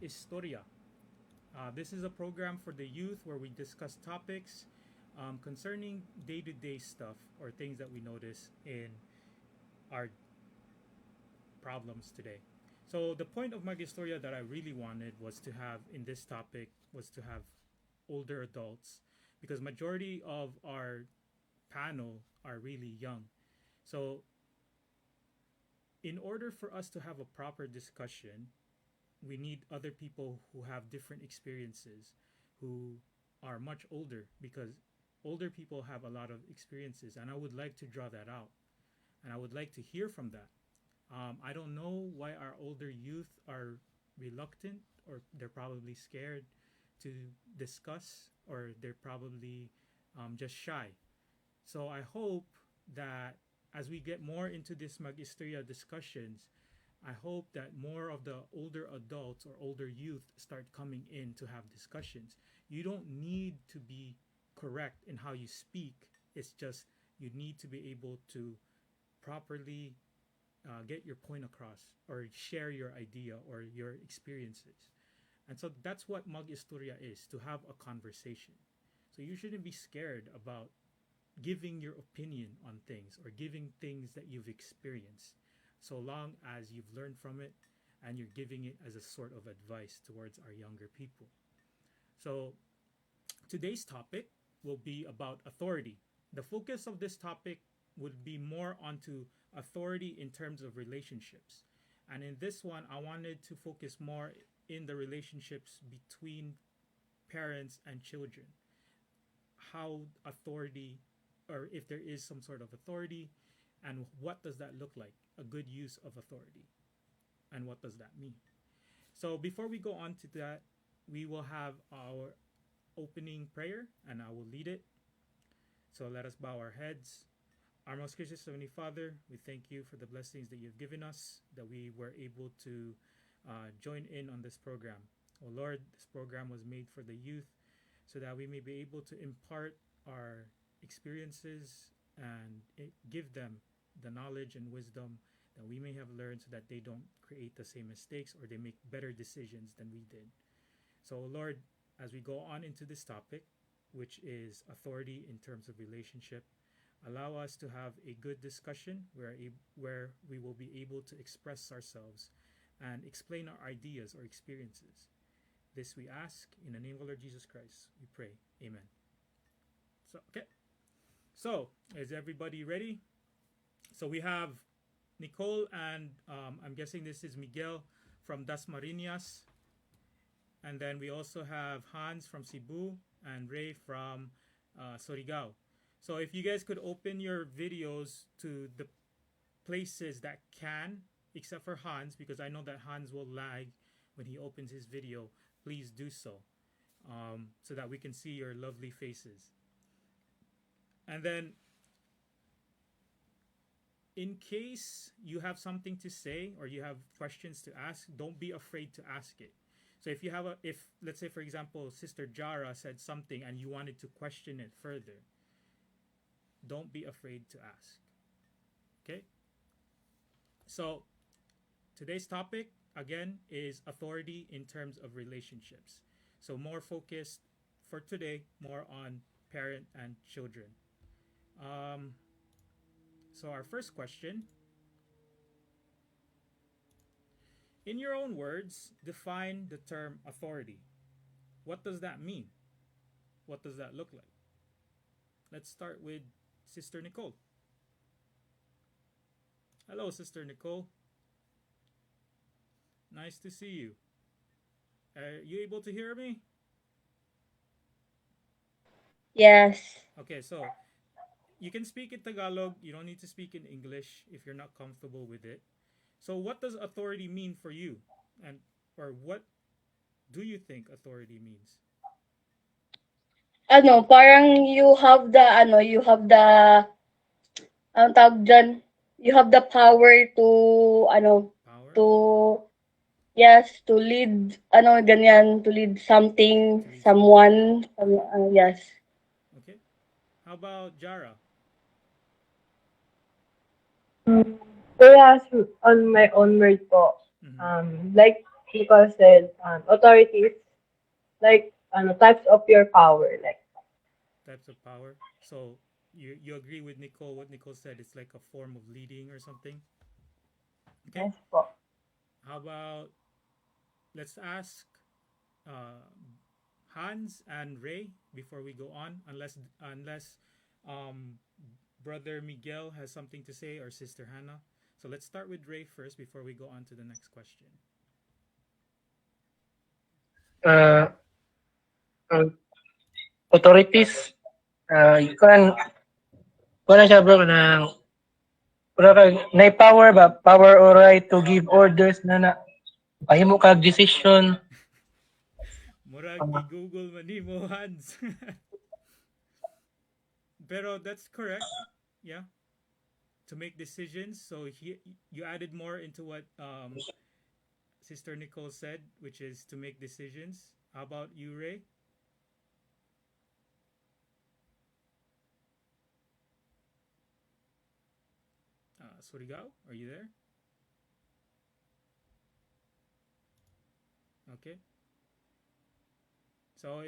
Magistorya. This is a program for the youth where we discuss topics concerning day to day stuff or things that we notice in our problems today. So, the point of Magistorya that I really wanted was to have in this topic was to have older adults because majority of our panel are really young. So, in order for us to have a proper discussion, we need other people who have different experiences, who are much older, because older people have a lot of experiences, and I would like to draw that out, and I would like to hear from that. I don't know why our older youth are reluctant, or they're probably scared to discuss, or they're probably just shy. So I hope that as we get more into this Magisteria discussions, I hope that more of the older adults or older youth start coming in to have discussions. You don't need to be correct in how you speak. It's just you need to be able to properly get your point across or share your idea or your experiences. And so that's what Magisteria is, to have a conversation. So you shouldn't be scared about giving your opinion on things or giving things that you've experienced, so long as you've learned from it and you're giving it as a sort of advice towards our younger people. So, today's topic will be about authority. The focus of this topic would be more onto authority in terms of relationships. And in this one, I wanted to focus more in the relationships between parents and children. How authority, or if there is some sort of authority, and what does that look like? A good use of authority. And what does that mean? So before we go on to that, we will have our opening prayer and I will lead it. So let us bow our heads. Our most gracious Heavenly Father, we thank you for the blessings that you've given us, that we were able to join in on this program. Oh Lord, this program was made for the youth so that we may be able to impart our experiences and give them the knowledge and wisdom that we may have learned so that they don't create the same mistakes or they make better decisions than we did. So, Lord, as we go on into this topic, which is authority in terms of relationship, allow us to have a good discussion where we will be able to express ourselves and explain our ideas or experiences. This we ask in the name of the Lord Jesus Christ. We pray. Amen. So, okay. So, is everybody ready? So we have Nicole and I'm guessing this is Miguel from Dasmariñas. And then we also have Hans from Cebu and Ray from Surigao. So if you guys could open your videos to the places that can, except for Hans, because I know that Hans will lag when he opens his video, please do so, so that we can see your lovely faces. And then, in case you have something to say or you have questions to ask, don't be afraid to ask it. So if let's say for example, Sister Jara said something and you wanted to question it further, don't be afraid to ask. Okay? So today's topic again is authority in terms of relationships. So more focused for today, more on parent and children. So our first question, in your own words, define the term authority. What does that mean? What does that look like? Let's start with Sister Nicole. Hello, Sister Nicole. Nice to see you. Are you able to hear me? Yes. Okay, so you can speak in Tagalog. You don't need to speak in English if you're not comfortable with it. So what does authority mean for you? And or what do you think authority means? Parang you have the, anong tawag diyan, you have the power to, Power to, yes, to lead, ganyan, to lead something, to lead something. someone, yes. Okay. How about Jara? Kaya on my own word po, Mm-hmm. like Nicole said, authorities, like, types of your power, like, Types of power. So you agree with Nicole? What Nicole said, it's like a form of leading or something. Okay. yes po. How about let's ask uh, Hans and Ray before we go on, unless um, brother Miguel has something to say or sister Hannah. So let's start with Ray first before we go on to the next question. uh, ang authorities, kuan siya bro na wala ka na power ba, power or right to give orders na pahimo kag decision. Murag gi-Google manimo Hans. Pero that's correct. Yeah, to make decisions. So you added more into what Sister Nicole said, which is to make decisions. How about you, Ray? Surigao, are you there? Okay. So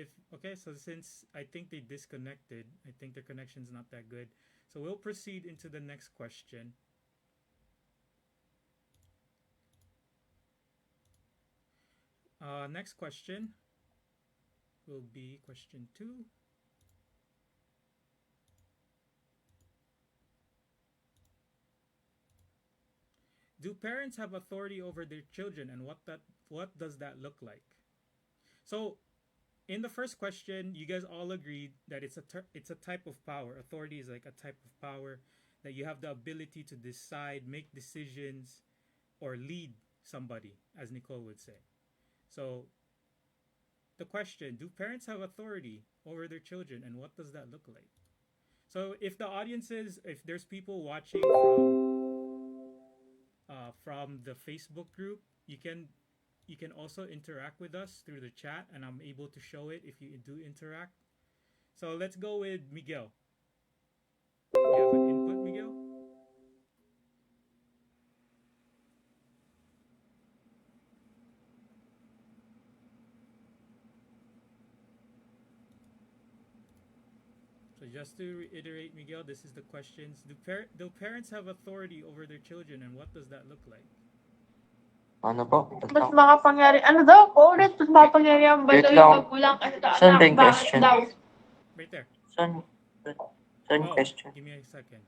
so since I think they disconnected, I think their connection's not that good. So we'll proceed into the next question. Next question will be question 2. Do parents have authority over their children, and what does that look like? So in the first question, you guys all agreed that it's a type of power. Authority is like a type of power that you have the ability to decide, make decisions, or lead somebody, as Nicole would say. So the question: do parents have authority over their children, and what does that look like? So if there's people watching from the Facebook group, you can also interact with us through the chat, and I'm able to show it if you do interact. So let's go with Miguel. You have an input, Miguel? So just to reiterate, Miguel, this is the questions. Do parents have authority over their children, and what does that look like? Ano po? Mas makapangyari, ano daw, paulit, mas makapangyarihan ba Wait daw lang. yung magulang kasi sa Saan anak, ba yung bakit question? daw? Right there. Saan yung Oh, question? give me a second.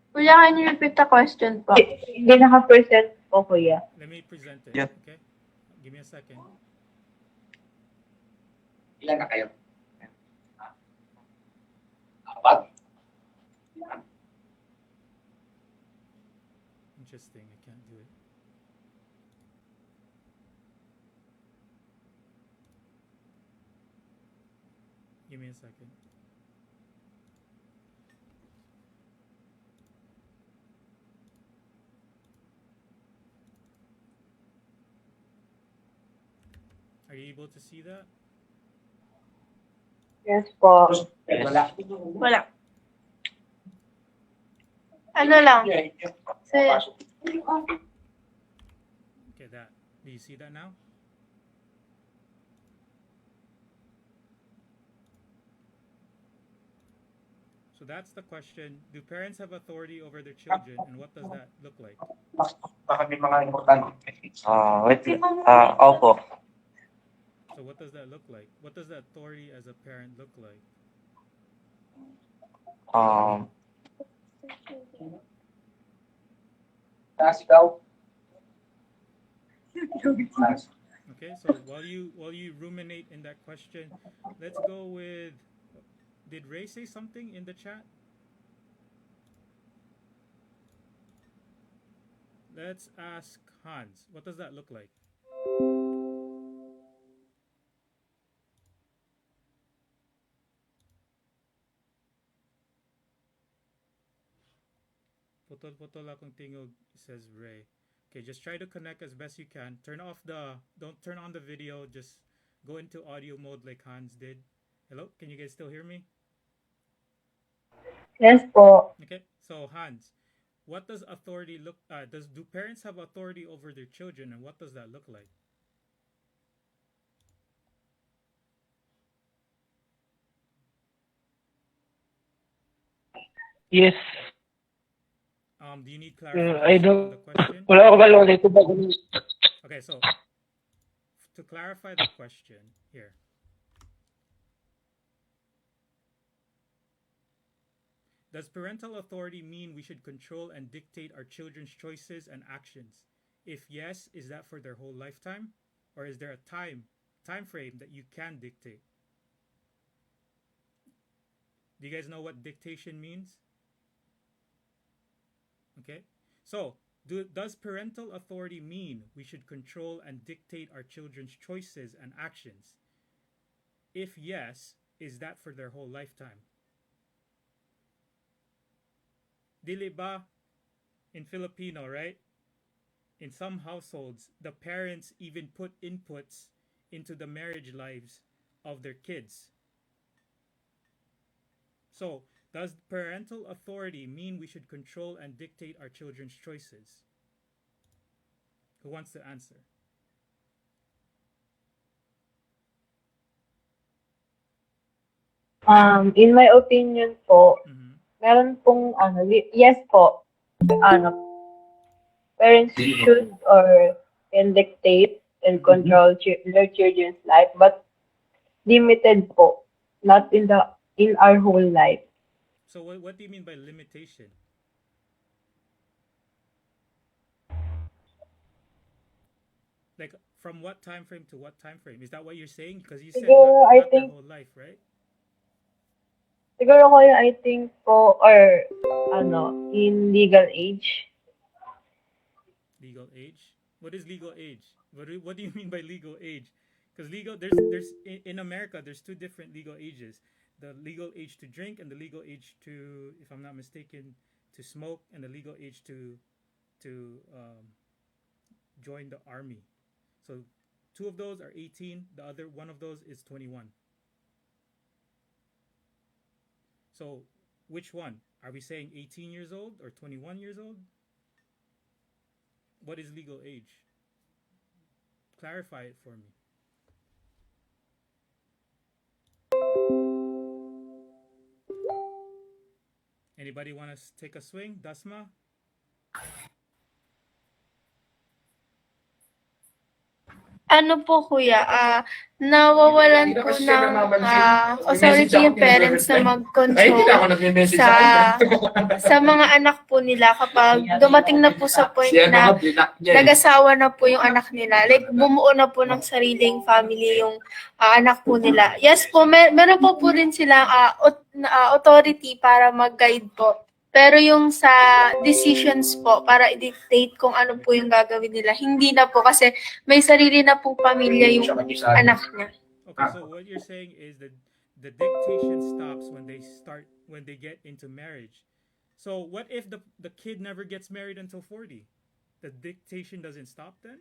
Kuya, can you repeat the question po? Hindi naka-present po, kuya. Let me present it. Yep. Okay. Give me a second. Ilan na kayo? Apat? Interesting. I can't do it. Give me a second. Are you able to see that? Yes po. Wala. Wala. Ano lang? Okay, that. Do you see that now? So that's the question. Do parents have authority over their children, and what does that look like? Baka may mga importante. Wait. Opo. So what does that look like? What does the authority as a parent look like? Okay, so while you ruminate in that question, let's go with. Did Ray say something in the chat? Let's ask Hans. What does that look like? Putol-putol akong tingog, says Ray. Okay, just try to connect as best you can. Don't turn on the video. Just go into audio mode like Hans did. Hello, can you guys still hear me? Yes po. Okay, so Hans, what does authority look? Do parents have authority over their children, and what does that look like? Yes. Do you need I clarification on don't, the question? wala ako balo dito ba? Okay, so to clarify the question here, does parental authority mean we should control and dictate our children's choices and actions? If yes, is that for their whole lifetime, or is there a time frame that you can dictate? Do you guys know what dictation means? Okay, so does parental authority mean we should control and dictate our children's choices and actions? If yes, is that for their whole lifetime? Dili ba in Filipino, right? In some households, the parents even put inputs into the marriage lives of their kids. So, does parental authority mean we should control and dictate our children's choices? Who wants to answer? In my opinion po, Mm-hmm. meron pong yes po, ano, parents should or can dictate and control their children's life, but limited po, not in our whole life. So, what do you mean by limitation? Like from what time frame to what time frame? Is that what you're saying? Because you said Siguro, I not their think, whole life, right? siguro ko I think po, or in legal age. Legal age. What is legal age? What do you mean by legal age? Because there's in America there's two different legal ages: the legal age to drink and the legal age to, if I'm not mistaken, to smoke, and the legal age to join the army. So two of those are 18. The other one of those is 21. So which one? Are we saying 18 years old or 21 years old? What is legal age? Clarify it for me. Anybody want to take a swing? Dasma? Ano po kuya, nawawalan po ng authority yung parents na mag-control sa mga anak po nila kapag dumating na po sa point na nag-asawa na po yung anak nila. Like, bumuo na po ng sariling family yung anak po nila. Yes po, meron po rin silang authority para mag-guide po. Pero yung sa decisions po, para i-dictate kung ano po yung gagawin nila, hindi na po kasi may sarili na pong pamilya yung anak niya. Okay, so what you're saying is that the dictation stops when they get into marriage. So what if the kid never gets married until 40? The dictation doesn't stop then?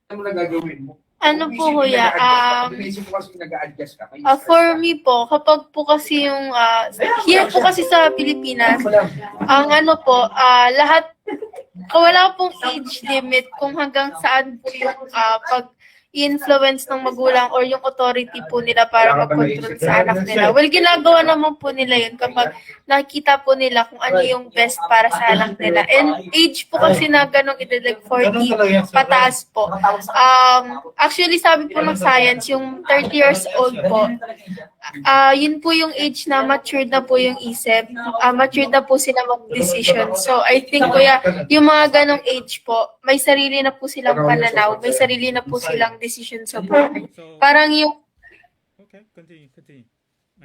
Ano na gagawin mo? Ano po kuya, Inisip mo kasi nag-a-adjust ka. for me po, kapag po kasi yung, here po kasi sa Pilipinas, ang ano po, lahat, wala pong age limit kung hanggang saan po yung pag-influence ng magulang or yung authority po nila para mag-control sa anak nila. Well, ginagawa naman po nila yun kapag nakikita po nila kung ano yung best para sa anak nila. And age po kasi na ganong like 40 pataas po. Actually, sabi po ng science, yung 30 years old po, yun po yung age na matured na po yung isip, matured na po sila mag-decision. So, I think kuya, yung mga ganong age po, may sarili na po silang pananaw, may sarili na po silang decision sa buhay. So, Parang yung okay, continue.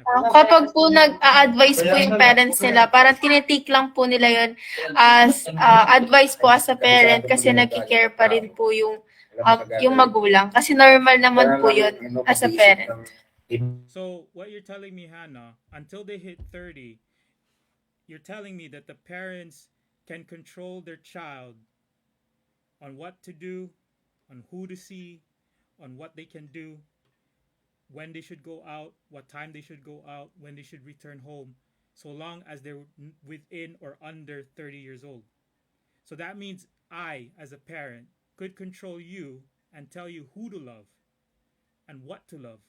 kapag po nag-a-advise po yung parents nila, parang tinitake lang po nila yun as advice po as a parent kasi nag-care pa rin po yung magulang. Kasi normal naman po yun as a parent. So what you're telling me, Hannah, until they hit 30, you're telling me that the parents can control their child on what to do, on who to see, on what they can do, when they should go out, what time they should go out, when they should return home, so long as they're within or under 30 years old. So that means I, as a parent, could control you and tell you who to love and what to love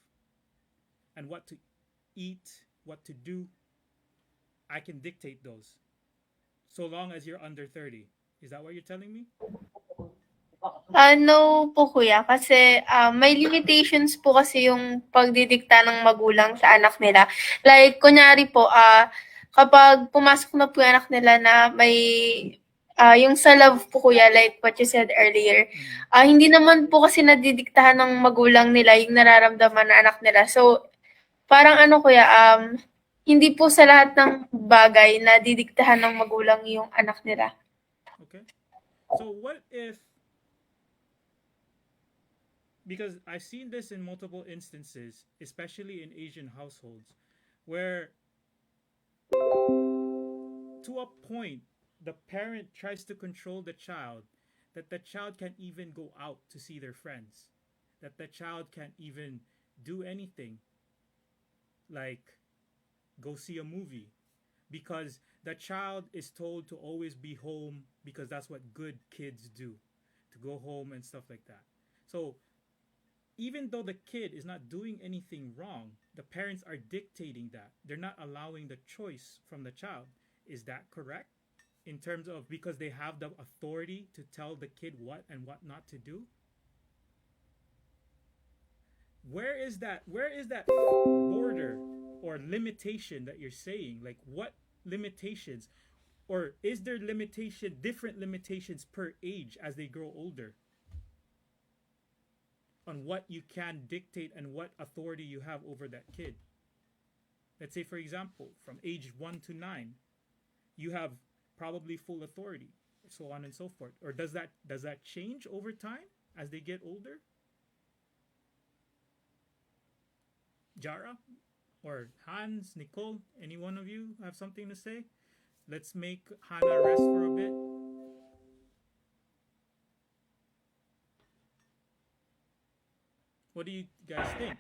and what to eat, what to do. I can dictate those so long as you're under 30. Is that what you're telling me? No po kuya, kasi may limitations po kasi yung pagdidikta ng magulang sa anak nila. Like, kunyari po, kapag pumasok na po yung anak nila na may, yung sa love po kuya, like what you said earlier, hindi naman po kasi nadidiktahan ng magulang nila yung nararamdaman ng anak nila. So, parang ano kuya, hindi po sa lahat ng bagay na didiktahan ng magulang yung anak nila. Okay. So what if, because I've seen this in multiple instances, especially in Asian households, where to a point the parent tries to control the child, that the child can't even go out to see their friends, that the child can't even do anything like go see a movie, because the child is told to always be home because that's what good kids do, to go home and stuff like that. So even though the kid is not doing anything wrong, the parents are dictating that. They're not allowing the choice from the child. Is that correct? In terms of, because they have the authority to tell the kid what and what not to do? Where is that border or limitation that you're saying? Like, what limitations? Or is there different limitations per age as they grow older on what you can dictate and what authority you have over that kid? Let's say, for example, from age 1 to 9, you have probably full authority, so on and so forth. Or does that change over time as they get older? Jara or Hans, Nicole, any one of you have something to say? Let's make Hannah rest for a bit. What do you guys think?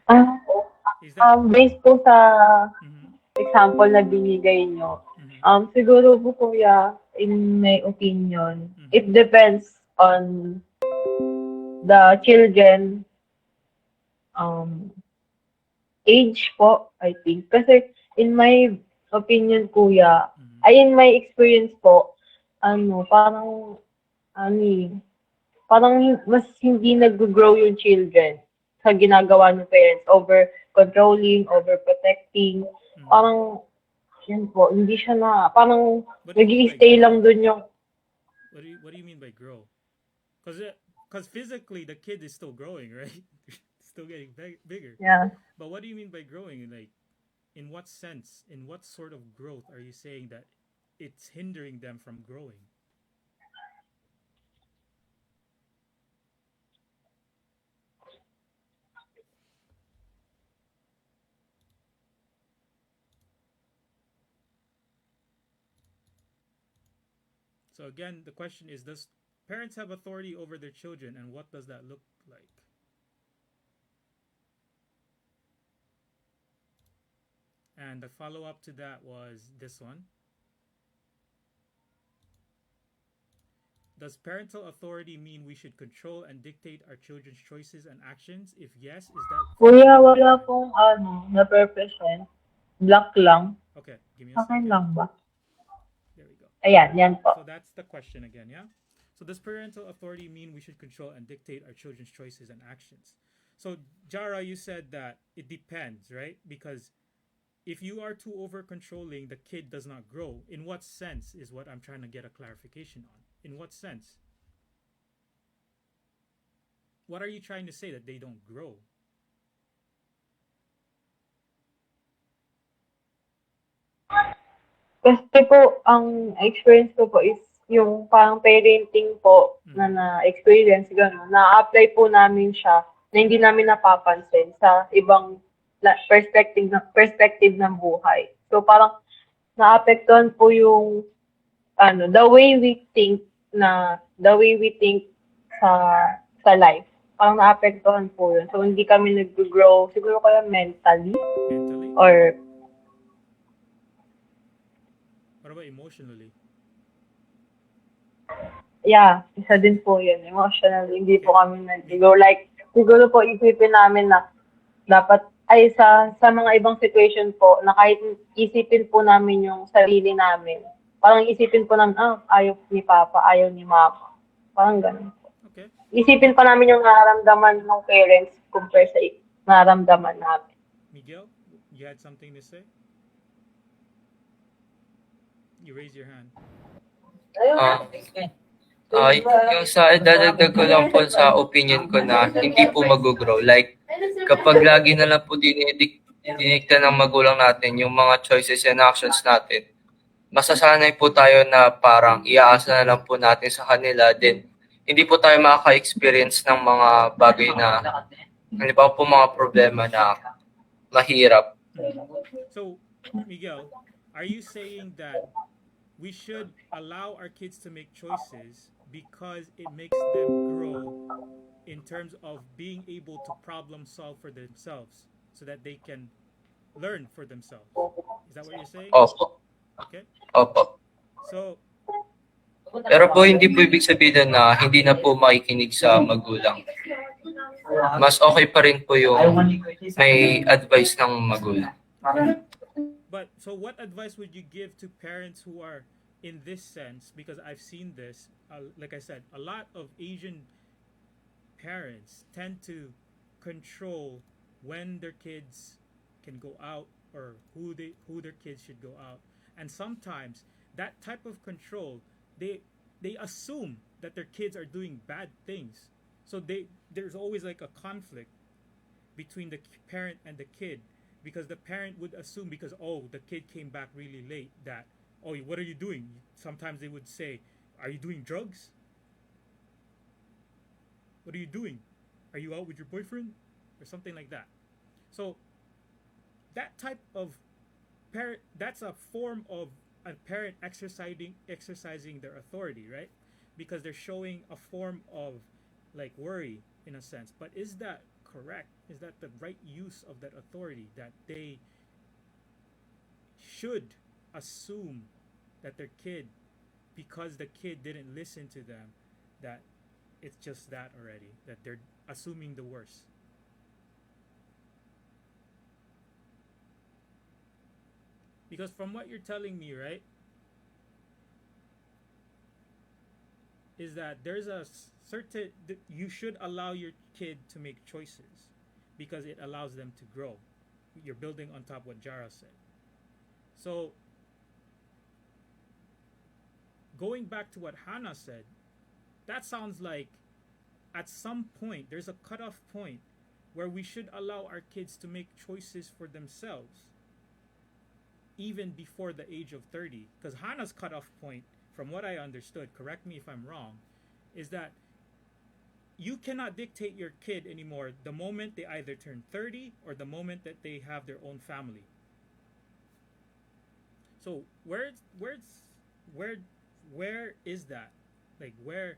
Is that Based po sa Mhm, example na binigay nyo, mhm, siguro po kuya, in my opinion, Mhm. it depends on the children age po, I think. Kasi in my opinion, kuya, mhm, in my experience po, parang, parang mas hindi nag-grow yung children sa ginagawa ng parents, over controlling, over protecting. mhm. Parang, yan po, hindi siya parang What do you mean by nag-i-stay grow? lang dun yung, What do you mean by grow? Because physically the kid is still growing, right? Still getting bigger. yeah. But what do you mean by growing? Like, in what sense? In what sort of growth are you saying that it's hindering them from growing? So again, the question is, does parents have authority over their children, and what does that look like? And the follow-up to that was this one. Does parental authority mean we should control and dictate our children's choices and actions? If yes, is that Kuya, wala pong na-represent. Black lang. Okay, give me a Akin second. lang ba? There we go. Ayan, yan po. So that's the question again, yeah? So does parental authority mean we should control and dictate our children's choices and actions? So Jara, you said that it depends, right? Because if you are too over controlling, the kid does not grow. In what sense is what I'm trying to get a clarification on? In what sense? What are you trying to say, that they don't grow? Kasi po, ang experience ko po is yung parang parenting po na na-experience, gano'n. Na-apply po namin siya na hindi namin napapansin sa ibang perspective ng buhay. So parang naapektuhan po yung the way we think sa life. Parang naapektuhan po yun. So hindi kami nag-grow, siguro kaya mentally Mentally? or What about emotionally? yeah, isa din po yun. Emotionally, hindi po kami nag-grow. Like, siguro po isipin namin na dapat ay sa mga ibang situation po na kahit isipin po namin yung sarili namin, parang isipin po namin, ayaw ni Papa, ayaw ni Mama. Parang ganun. Okay. Isipin pa namin yung nararamdaman ng parents compare sa nararamdaman namin. Miguel, you had something to say? You raise your hand. Yung sa idadagdag ko lang po sa opinion ko na hindi po mag-grow. Like, kapag lagi na lang po dinikta ng magulang natin yung mga choices and actions natin, masasanay po tayo na parang iaasa na lang po natin sa kanila. Then, hindi po tayo makaka-experience ng mga bagay na, halimbawa po mga problema na mahirap. So, Miguel, are you saying that we should allow our kids to make choices because it makes them grow in terms of being able to problem solve for themselves so that they can learn for themselves? Is that what you're saying? Opo. Okay. Opo. So, Pero po hindi po ibig sabihin na hindi na po makikinig sa magulang. Mas okay pa rin po yung may advice ng magulang. but so what advice would you give to parents who are in this sense? Because I've seen this, like I said, a lot of Asian parents tend to control when their kids can go out or who their kids should go out, and sometimes that type of control they assume that their kids are doing bad things, so there's always like a conflict between the parent and the kid, because the parent would assume, because the kid came back really late, that what are you doing? Sometimes they would say, are you doing drugs? What are you doing? Are you out with your boyfriend? Or something like that. So that type of parent, that's a form of a parent exercising their authority, right? Because they're showing a form of like worry in a sense. But is that correct? Is that the right use of that authority, that they should assume that their kid, because the kid didn't listen to them, that it's just that already, that they're assuming the worst? Because from what you're telling me, right, is that there's a certain, you should allow your kid to make choices because it allows them to grow. You're building on top of what Jara said. So going back to what Hannah said, that sounds like at some point there's a cutoff point where we should allow our kids to make choices for themselves even before the age of 30. Because Hannah's cutoff point, from what I understood, correct me if I'm wrong, is that you cannot dictate your kid anymore the moment they either turn 30 or the moment that they have their own family. So where is that? Like where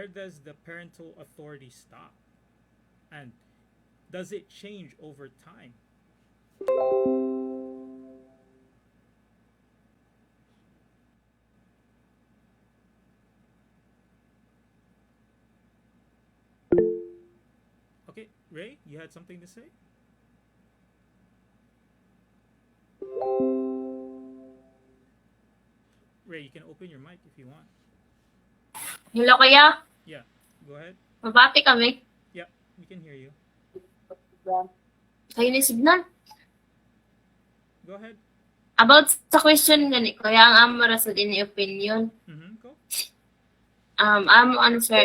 does the parental authority stop? And does it change over time? Okay, Ray, you had something to say? Ray, you can open your mic if you want. Hello, kuya. Yeah, go ahead. Mabati kami. Yeah, we can hear you. Kayo ni signal. Go ahead. About sa question gani, kuya, ang amo ra sa dini opinion. Go. Amo answer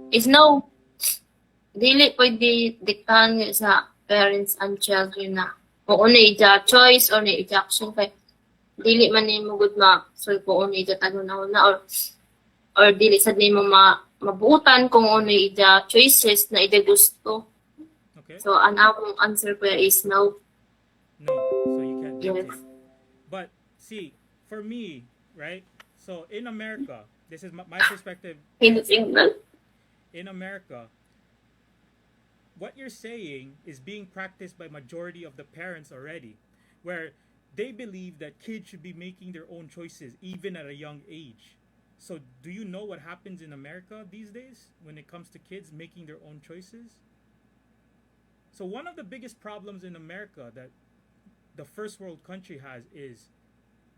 is no. Dili pwede diktahan sa parents and children na kung ano ija choice or na ija action kay dili man nimo gud so kung ano ija tago-na or dili sad nimo mabuutan kung ano ija choices na ija gusto. Okay. So ang among answer ko is no. No, so you can't dictate. Yes. But see, for me, right? So in America, this is my perspective. Signal. In America, what you're saying is being practiced by majority of the parents already, where they believe that kids should be making their own choices even at a young age. So do you know what happens in America these days when it comes to kids making their own choices? So one of the biggest problems in America that the first world country has is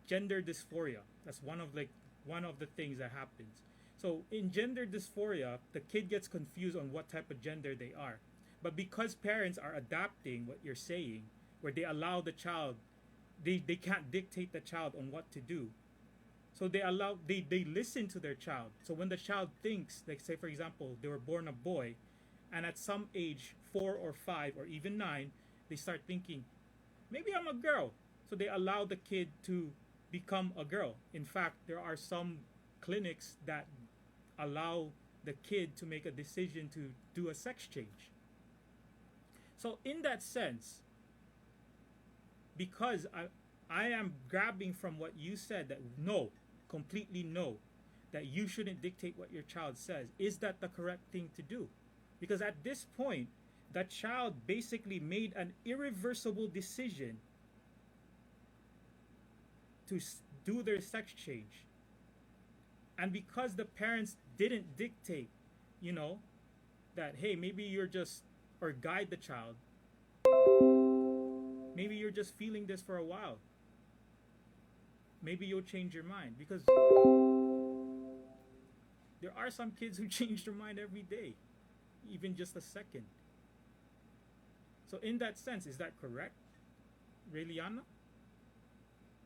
gender dysphoria. That's one of the things that happens. So in gender dysphoria, the kid gets confused on what type of gender they are. But because parents are adapting what you're saying, where they allow the child, they can't dictate the child on what to do. So they listen to their child. So when the child thinks, like say for example, they were born a boy, and at some age, 4 or 5 or even 9, they start thinking, maybe I'm a girl. So they allow the kid to become a girl. In fact, there are some clinics that allow the kid to make a decision to do a sex change. So in that sense, because I am grabbing from what you said, that no, completely no, that you shouldn't dictate what your child says, is that the correct thing to do? Because at this point, the child basically made an irreversible decision to do their sex change. And because the parents didn't dictate, that, hey, maybe you're just, or guide the child, maybe you're just feeling this for a while. Maybe you'll change your mind. Because there are some kids who change their mind every day, even just a second. So in that sense, is that correct, Raeliana?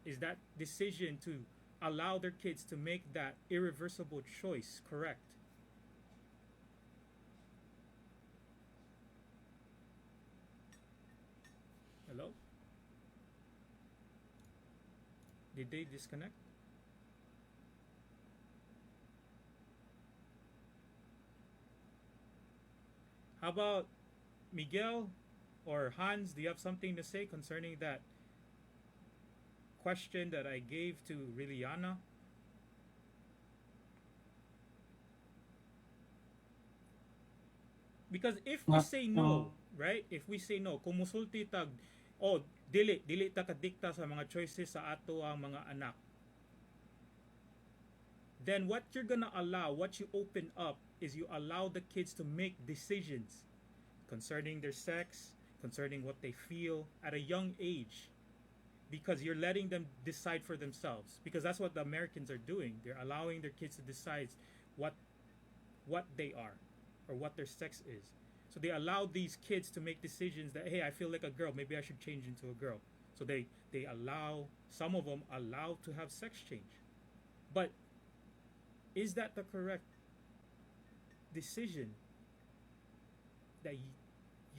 Is that decision to allow their kids to make that irreversible choice correct? Hello? Did they disconnect? How about Miguel or Hans? Do you have something to say concerning that question that I gave to Raeliana? Because if we say no, right? If we say no, kumusulti tag, oh, dili ta kadikta sa mga choices sa ato ang mga anak. Then what you're gonna allow, what you open up, is you allow the kids to make decisions concerning their sex, concerning what they feel at a young age. Because you're letting them decide for themselves. Because that's what the Americans are doing. They're allowing their kids to decide what they are or what their sex is. So they allow these kids to make decisions that, hey, I feel like a girl, maybe I should change into a girl. So they allow, some of them allow to have sex change. But is that the correct decision that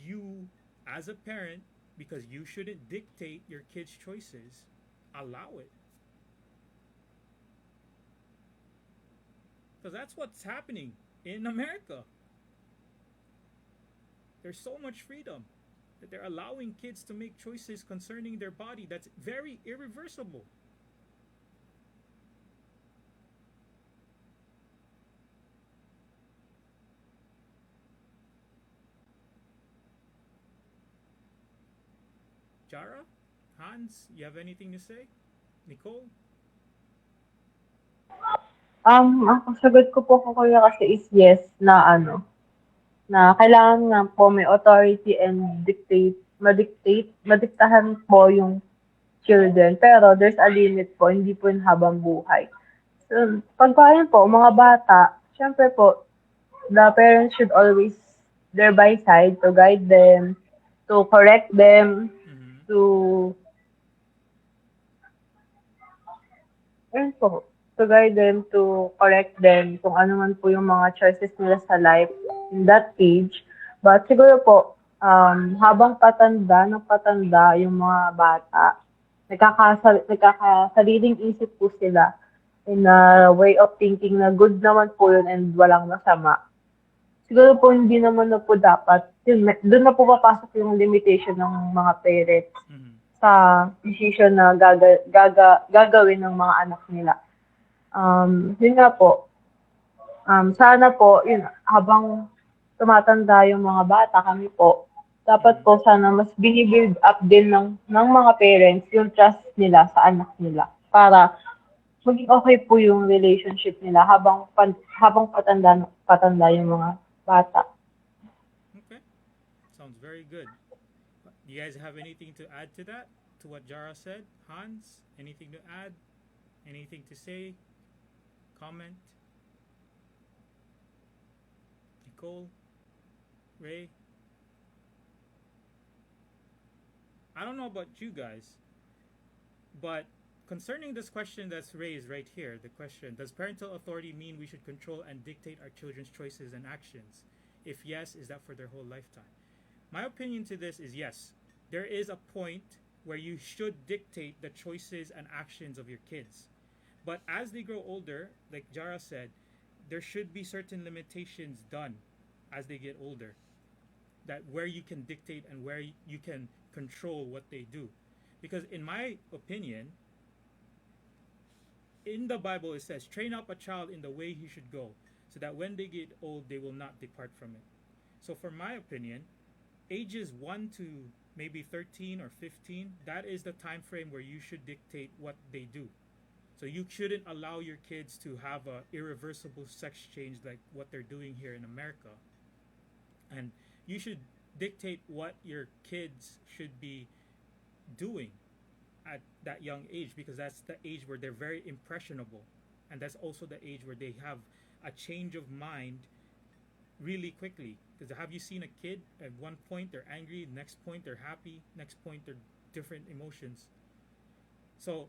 you as a parent, because you shouldn't dictate your kids' choices, allow it? Because that's what's happening in America. There's so much freedom that they're allowing kids to make choices concerning their body that's very irreversible. Jara? Hans? You have anything to say? Nicole? Ang sagot ko po kuya kasi is yes na na kailangan nga po may authority and madiktahan po yung children. Pero there's a limit po, hindi po yung habang buhay. So, pagkain po, mga bata, syempre po, the parents should always there by side to guide them, to correct them, to guide them, to correct them kung ano man po yung mga choices nila sa life in that age. But siguro po, habang patanda yung mga bata, nagkakasariling isip po sila in a way of thinking na good naman po yun and walang masama. Siguro po hindi naman na po dapat, doon na po papasok yung limitation ng mga parents sa decision na gagawin ng mga anak nila. Yun nga po, sana po, yun, habang tumatanda yung mga bata, kami po, dapat po sana mas binibuild up din ng mga parents yung trust nila sa anak nila para maging okay po yung relationship nila habang patanda yung mga bata. Okay. Sounds very good. You guys have anything to add to that? To what Jara said? Hans, anything to add? Anything to say? Comment? Nicole? Ray? I don't know about you guys, but concerning this question that's raised right here, the question, does parental authority mean we should control and dictate our children's choices and actions? If yes, is that for their whole lifetime? My opinion to this is yes. There is a point where you should dictate the choices and actions of your kids. But as they grow older, like Jara said, there should be certain limitations done as they get older, that where you can dictate and where you can control what they do. Because in my opinion, in the Bible it says, train up a child in the way he should go, so that when they get old, they will not depart from it. So for my opinion, ages 1 to maybe 13 or 15, that is the time frame where you should dictate what they do. So you shouldn't allow your kids to have a irreversible sex change like what they're doing here in America. And you should dictate what your kids should be doing at that young age, because that's the age where they're very impressionable, and that's also the age where they have a change of mind really quickly. Because have you seen a kid at one point they're angry, next point they're happy, next point they're different emotions? So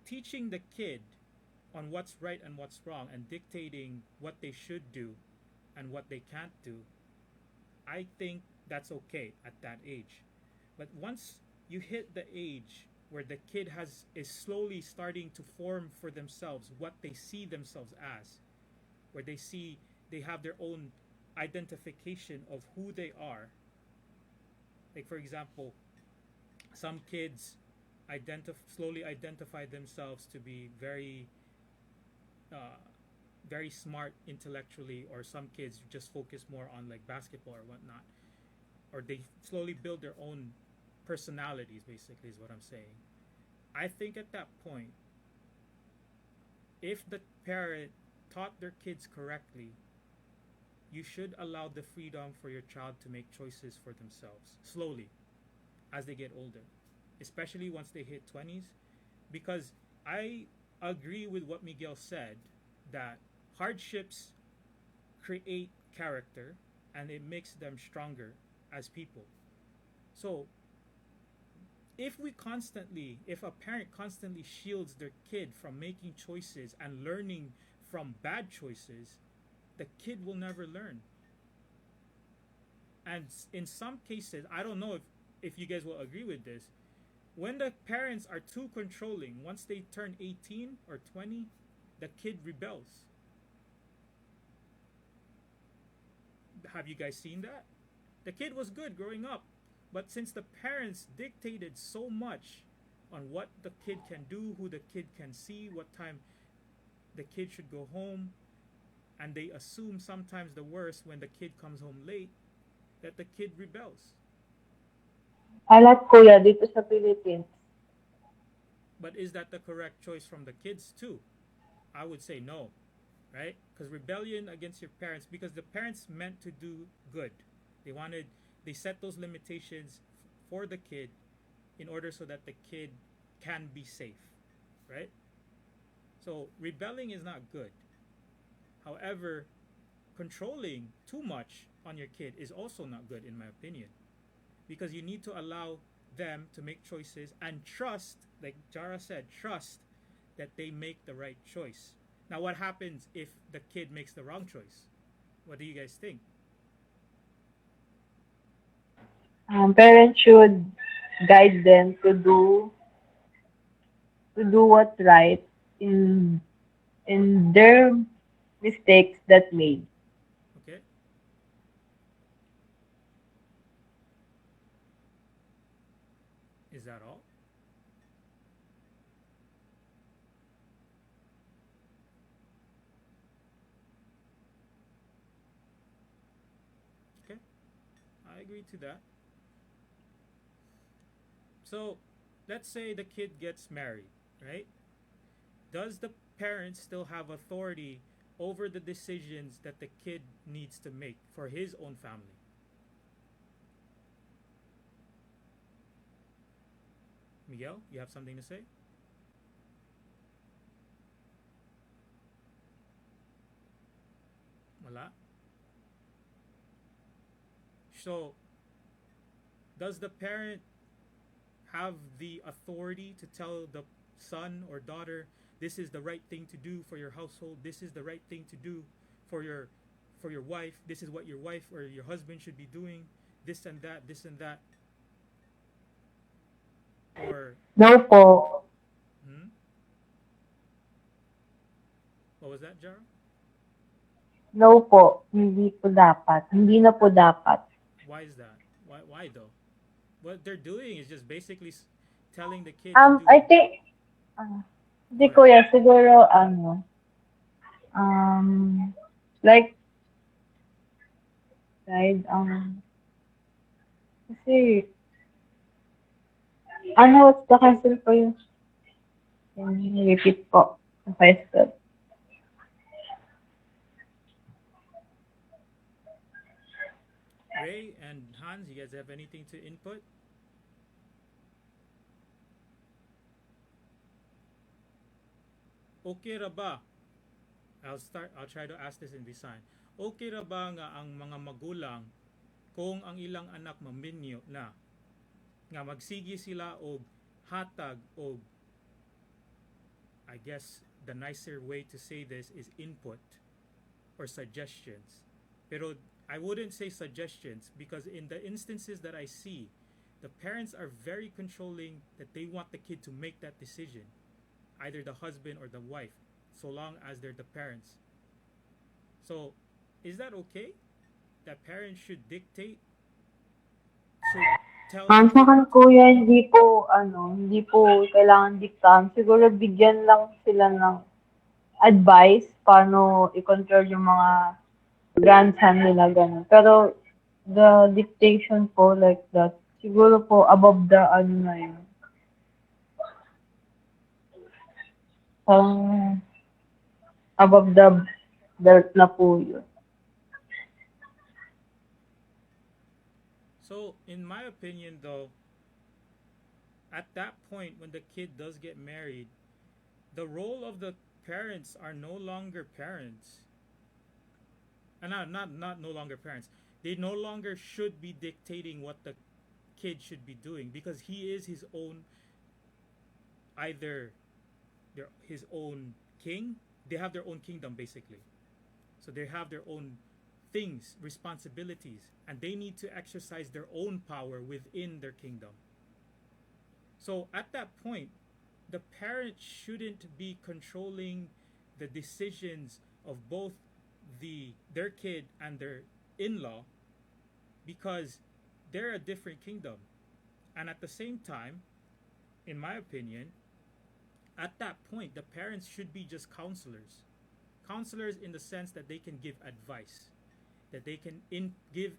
teaching the kid on what's right and what's wrong and dictating what they should do and what they can't do, I think that's okay at that age. But once you hit the age where the kid is slowly starting to form for themselves what they see themselves as, where they have their own identification of who they are. Like for example, some kids slowly identify themselves to be very very smart intellectually, or some kids just focus more on like basketball or whatnot, or they slowly build their own personalities, basically is what I'm saying. I think at that point, if the parent taught their kids correctly, you should allow the freedom for your child to make choices for themselves slowly as they get older, especially once they hit 20s. Because I agree with what Miguel said, that hardships create character and it makes them stronger as people. So if a parent constantly shields their kid from making choices and learning from bad choices, the kid will never learn. And in some cases, I don't know if you guys will agree with this, when the parents are too controlling, once they turn 18 or 20, the kid rebels. Have you guys seen that? The kid was good growing up, but since the parents dictated so much on what the kid can do, who the kid can see, what time the kid should go home, and they assume sometimes the worst when the kid comes home late, that the kid rebels. Alat kuya dito sa Philippines. But is that the correct choice from the kids too? I would say no, right? Because rebellion against your parents, because the parents meant to do good. They set those limitations for the kid in order so that the kid can be safe, right? So rebelling is not good. However, controlling too much on your kid is also not good, in my opinion, because you need to allow them to make choices and trust, like Jara said, trust that they make the right choice. Now, what happens if the kid makes the wrong choice? What do you guys think? Parents should guide them to do what's right in their mistakes that made. Okay. Is that all? Okay. I agree to that. So, let's say the kid gets married, right? Does the parent still have authority over the decisions that the kid needs to make for his own family? Miguel, you have something to say? Wala. So, does the parent have the authority to tell the son or daughter, this is the right thing to do for your household, this is the right thing to do for your wife, this is what your wife or your husband should be doing, this and that, this and that? Or No po. hmm? What was that, Jaro? No po. Hindi po dapat. Hindi na po dapat. Why is that? Why though? What they're doing is just basically telling the kid to do. I think, hindi Go kuya, siguro, like, guide, kasi, what's the question for you? Can you repeat po the question? Ray and Hans, you guys have anything to input? Okay ra ba? I'll try to ask this in Visayan. Okay ra ba nga ang mga magulang kung ang ilang anak maminyo na nga magsigi sila og hatag og, I guess the nicer way to say this is input or suggestions. Pero I wouldn't say suggestions because in the instances that I see, the parents are very controlling that they want the kid to make that decision, either the husband or the wife, so long as they're the parents. So, is that okay? That parents should dictate? Should tell the Sa kid? akin, kuya, hindi po kailangan diktahan. Siguro bigyan lang sila ng advice paano i-control yung mga grandson nila, ganun. Pero, the dictation po like that, siguro po above the, na yun. Above the belt na po yun. So, in my opinion, though, at that point when the kid does get married, the role of the parents are no longer parents. And not no longer parents. They no longer should be dictating what the kid should be doing because he is his own, either his own king. They have their own kingdom basically. So they have their own things, responsibilities, and they need to exercise their own power within their kingdom. So at that point, the parent shouldn't be controlling the decisions of both their kid and their in-law because they're a different kingdom. And at the same time, in my opinion, at that point, the parents should be just counselors. Counselors in the sense that they can give advice, that they can give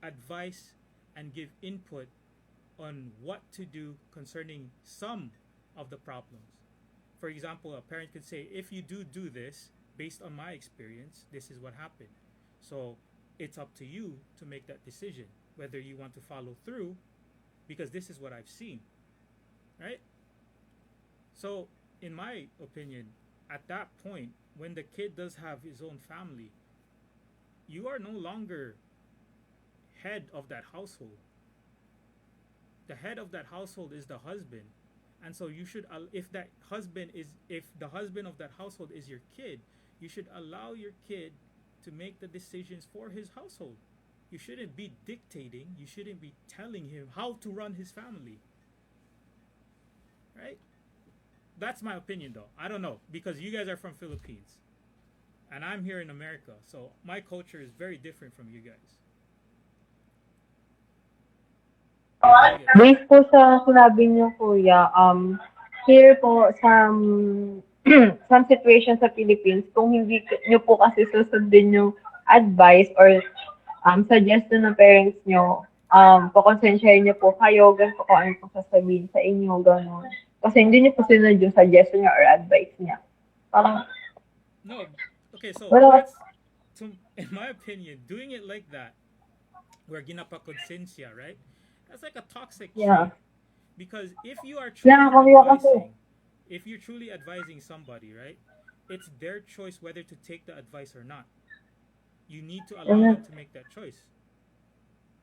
advice and give input on what to do concerning some of the problems. For example, a parent could say, if you do this, based on my experience, this is what happened. So it's up to you to make that decision, whether you want to follow through, because this is what I've seen, right? So in my opinion, at that point, when the kid does have his own family, you are no longer head of that household. The head of that household is the husband. And so you should, if the husband of that household is your kid, you should allow your kid to make the decisions for his household. You shouldn't be dictating. You shouldn't be telling him how to run his family. Right? That's my opinion though. I don't know because you guys are from Philippines and I'm here in America. So my culture is very different from you guys. Based po sa sinabi niyo, kuya, here po some situations sa Philippines, kung hindi niyo po kasi susundin yung advice or suggestion ng parents niyo, pakonsensyahin niyo po kayo, ganun po kung ano po sasabihin sa inyo, gano'n. Kasi hindi niyo po sinunod yung suggestion niya or advice niya. Parang, no, okay, so in my opinion, doing it like that, where ginapakonsensya, right? That's like a toxic trait. Because Nakakamiya kasi. if you're truly advising somebody, right, it's their choice whether to take the advice or not. You need to allow them to make that choice.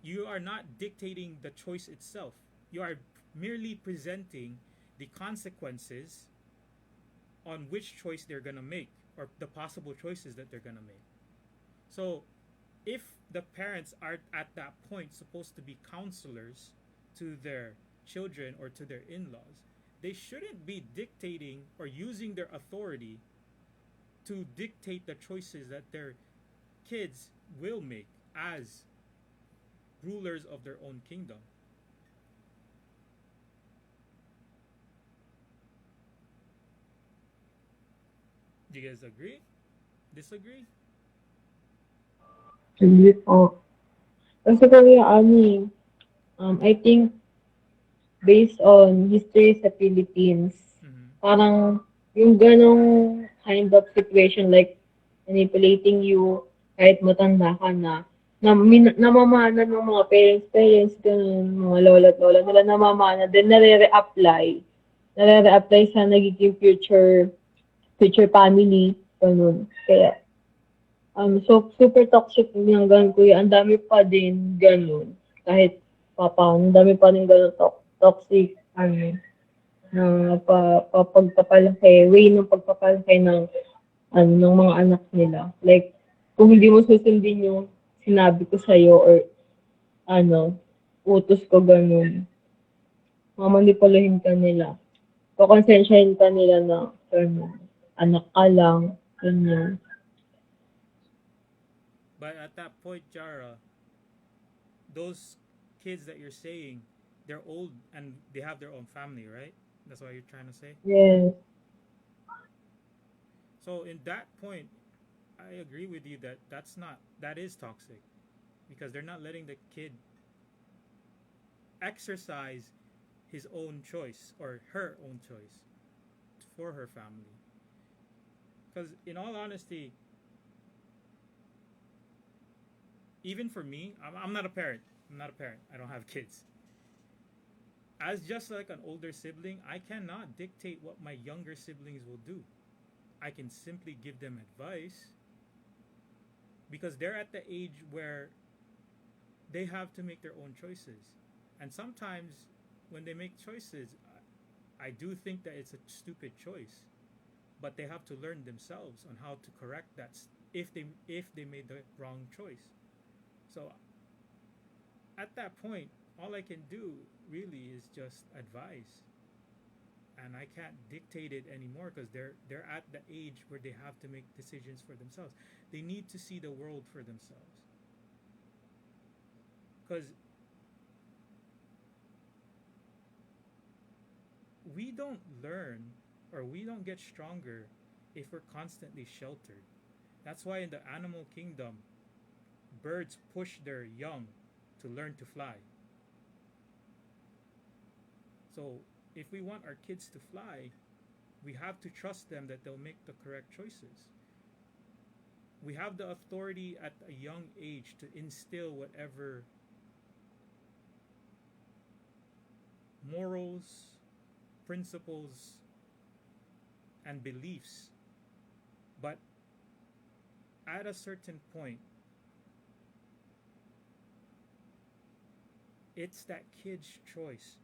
You are not dictating the choice itself. You are merely presenting the consequences on which choice they're going to make or the possible choices that they're going to make. So, if the parents are at that point supposed to be counselors to their children or to their in-laws, they shouldn't be dictating or using their authority to dictate the choices that their kids will make as rulers of their own kingdom. Do you guys agree? Disagree? Hindi po. Kasi kami, I think, based on history sa Philippines, Mm-hmm. parang yung ganong kind of situation, like, manipulating you kahit matanda ka na, namamana ng mga parents, ganun, mga lola nila namamana, then nare-reapply sa nagiging future family, ganun. Kaya, so, super toxic yung ganun, kuya. Ang dami pa din ganun. Kahit ang dami pa din ganun toxic, na pagpapalaki, way ng pagpapalaki ng mga anak nila. Like, kung hindi mo susundin yung sinabi ko sa'yo or utos ko ganun, mamanipulahin ka nila. Pakonsensyahin ka nila na ganun, anak ka lang, ganun. But at that point, Jara, those kids that you're saying, they're old and they have their own family, right? That's what you're trying to say? Yes. So in that point, I agree with you that that is toxic because they're not letting the kid exercise his own choice or her own choice for her family. Because in all honesty, even for me, I'm not a parent. I'm not a parent. I don't have kids. As just like an older sibling, I cannot dictate what my younger siblings will do. I can simply give them advice because they're at the age where they have to make their own choices. And sometimes when they make choices, I do think that it's a stupid choice. But they have to learn themselves on how to correct that if they made the wrong choice. So at that point, all I can do really is just advise. And I can't dictate it anymore because they're at the age where they have to make decisions for themselves. They need to see the world for themselves. Because we don't learn or we don't get stronger if we're constantly sheltered. That's why in the animal kingdom, birds push their young to learn to fly. So if we want our kids to fly, we have to trust them that they'll make the correct choices. We have the authority at a young age to instill whatever morals, principles, and beliefs. But at a certain point, it's that kid's choice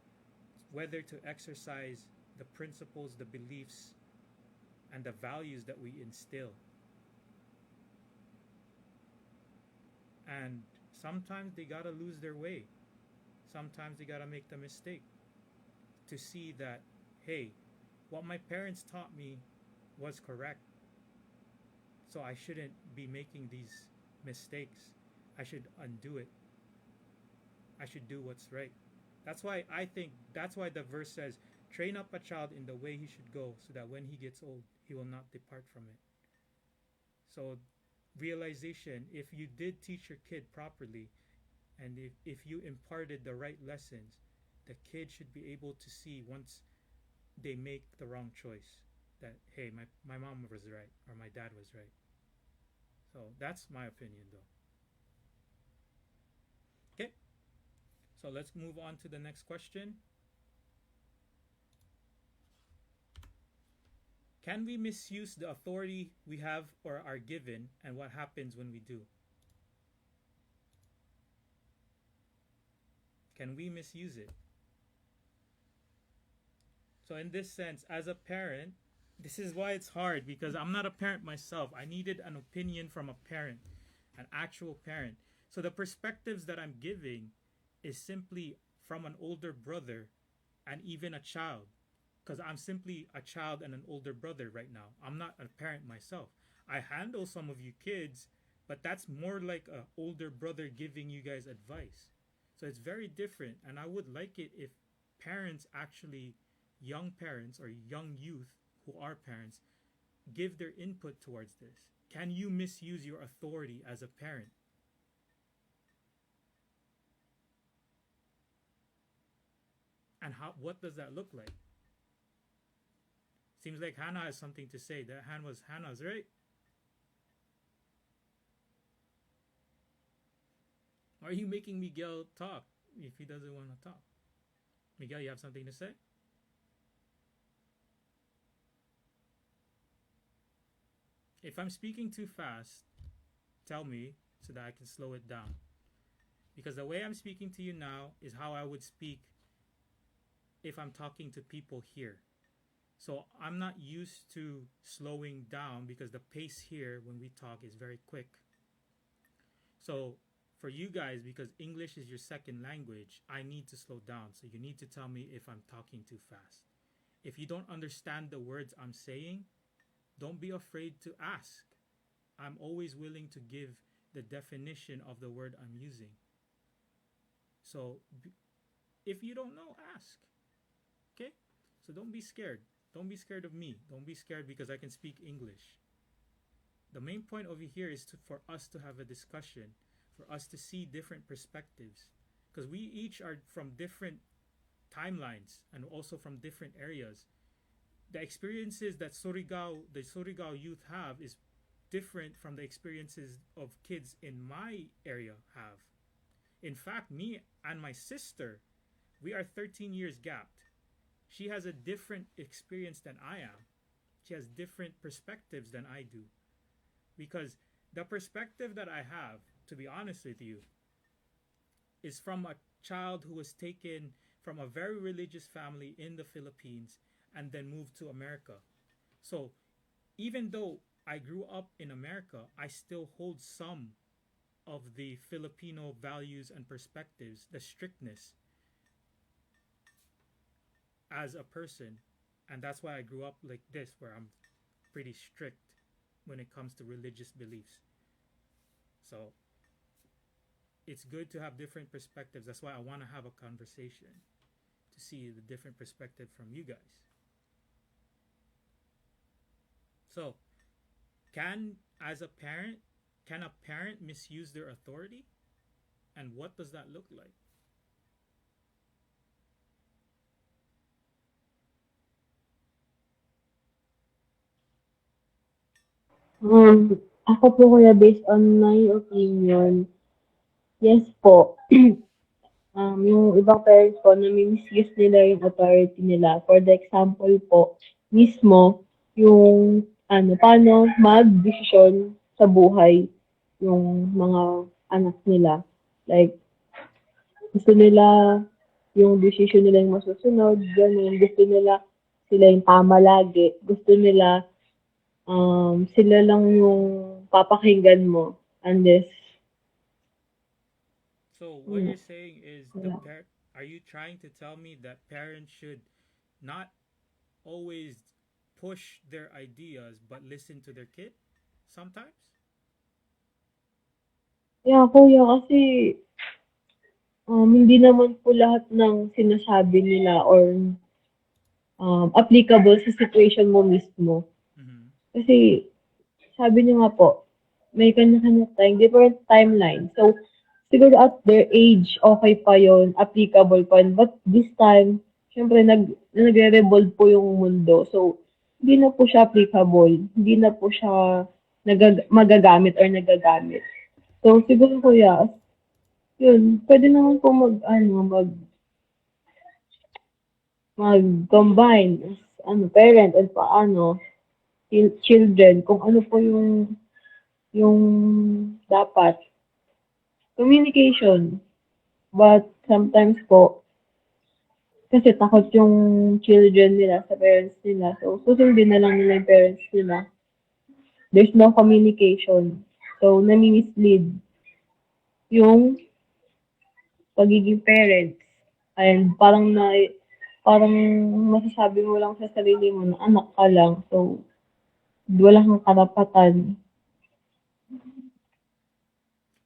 whether to exercise the principles, the beliefs, and the values that we instill. And sometimes they gotta lose their way. Sometimes they gotta make the mistake to see that, hey, what my parents taught me was correct. So I shouldn't be making these mistakes. I should undo it. I should do what's right. That's why the verse says, train up a child in the way he should go so that when he gets old, he will not depart from it. So realization, if you did teach your kid properly and if you imparted the right lessons, the kid should be able to see once they make the wrong choice that, hey, my mom was right or my dad was right. So that's my opinion though. Okay. So let's move on to the next question. can we misuse the authority we have or are given, and what happens when we do? Can we misuse it? So in this sense, as a parent, this is why it's hard, because I'm not a parent myself. I needed an opinion from a parent, an actual parent. So the perspectives that I'm giving is simply from an older brother and even a child, because I'm simply a child and an older brother right now. I'm not a parent myself. I handle some of you kids, but that's more like an older brother giving you guys advice. So it's very different, and I would like it if parents actually, young parents or young youth who are parents, give their input towards this. Can you misuse your authority as a parent? And what does that look like? Seems like Hannah has something to say. That hand was Hannah's, right? Or are you making Miguel talk if he doesn't want to talk? Miguel, you have something to say? If I'm speaking too fast, tell me so that I can slow it down. Because the way I'm speaking to you now is how I would speak if I'm talking to people here. So I'm not used to slowing down because the pace here when we talk is very quick. So for you guys, because English is your second language, I need to slow down. So you need to tell me if I'm talking too fast. If you don't understand the words I'm saying, don't be afraid to ask. I'm always willing to give the definition of the word I'm using. So if you don't know, ask. Okay? So don't be scared. Don't be scared of me. Don't be scared because I can speak English. The main point over here is for us to have a discussion, for us to see different perspectives. Because we each are from different timelines and also from different areas. The experiences that the Surigao youth have is different from the experiences of kids in my area have. In fact, me and my sister, we are 13 years gapped. She has a different experience than I am. She has different perspectives than I do. Because the perspective that I have, to be honest with you, is from a child who was taken from a very religious family in the Philippines and then moved to America. So even though I grew up in America, I still hold some of the Filipino values and perspectives, the strictness as a person. And that's why I grew up like this, where I'm pretty strict when it comes to religious beliefs. So it's good to have different perspectives. That's why I want to have a conversation to see the different perspective from you guys. So, can a parent misuse their authority? And what does that look like? Ako po kuya, based on my opinion, yes po. Yung ibang parents po, nami-misuse nila yung authority nila. For the example po, mismo, yung paano mag-desisyon sa buhay yung mga anak nila. Like, gusto nila yung decision nila yung masusunod, gano'n. Gusto nila sila yung tama lagi. Gusto nila sila lang yung papakinggan mo. Unless, So what you're saying is are you trying to tell me that parents should not always push their ideas but listen to their kid sometimes? yeah, kuya, kasi hindi naman po lahat ng sinasabi nila or applicable sa situation mo mismo. Mm-hmm. Kasi, sabi niyo nga po, may kanya-kanya tayong different timeline. So, siguro at their age, okay pa yon, applicable pa yun. But this time, syempre, nagre-revolve po yung mundo. So, hindi na po siya applicable. Hindi na po siya magagamit or nagagamit. So, siguro kuya, yun, pwede naman po mag-combine as parent and paano. children kung ano po yung dapat. Communication. But sometimes po, kasi takot yung children nila sa parents nila. So, susundin na lang nila yung parents nila. There's no communication. So, nami-mislead yung pagiging parents. And parang masasabi mo lang sa sarili mo na anak ka lang. So, wala kang karapatan.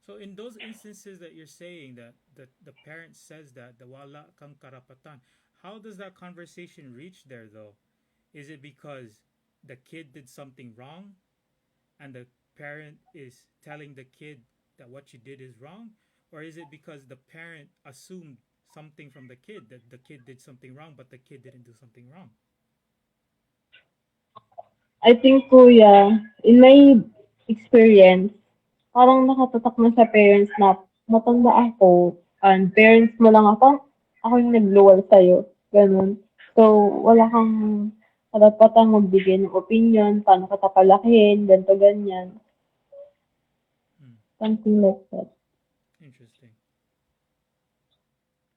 So in those instances that you're saying that the parent says that the wala kang karapatan, how does that conversation reach there though? Is it because the kid did something wrong and the parent is telling the kid that what you did is wrong? Or is it because the parent assumed something from the kid that the kid did something wrong but the kid didn't do something wrong? I think, kuya, in my experience, parang nakatatak na sa parents na matanda ako, and parents mo lang ako yung nagluwal sa'yo. Ganun. So, wala kang karapatang magbigay ng opinion, paano ka tapalakihin, ganito, ganyan. Hmm. Something like that. Interesting.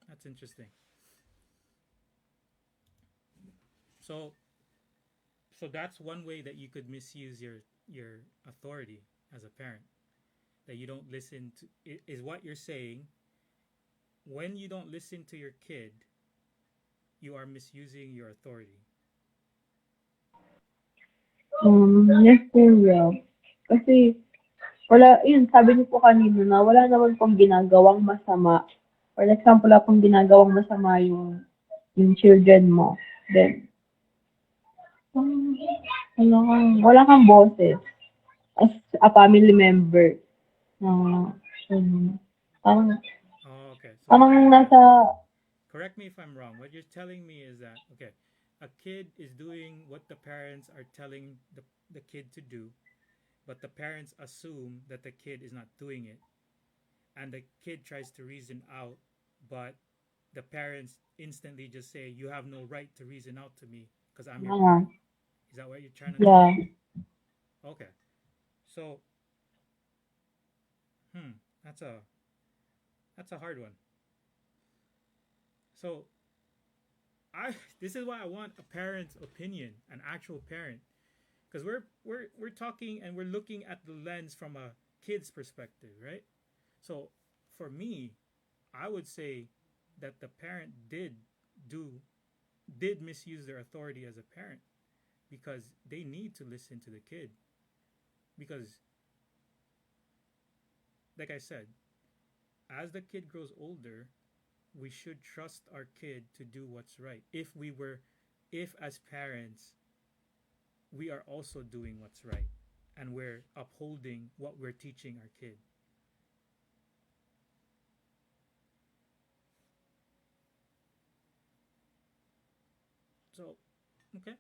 That's interesting. So that's one way that you could misuse your authority as a parent. That you don't listen to is what you're saying. When you don't listen to your kid, you are misusing your authority. Yes, kuya. Kasi, yun, sabi niyo po kanina na wala naman pong ginagawang masama. For example, wala pong ginagawang masama yung children mo. Then, wala kang boses as a family member. Parang, Oh, okay. So parang nasa, correct me if I'm wrong. What you're telling me is that okay, a kid is doing what the parents are telling the kid to do, but the parents assume that the kid is not doing it, and the kid tries to reason out, but the parents instantly just say, "You have no right to reason out to me because I'm your parent." Is that what you're trying to tell yeah. me? Okay. So, that's a hard one. So, this is why I want a parent's opinion, an actual parent, because we're talking and we're looking at the lens from a kid's perspective, right? So, for me, I would say that the parent did misuse their authority as a parent because they need to listen to the kid because like I said, as the kid grows older, we should trust our kid to do what's right. If as parents, we are also doing what's right and we're upholding what we're teaching our kid. So, okay.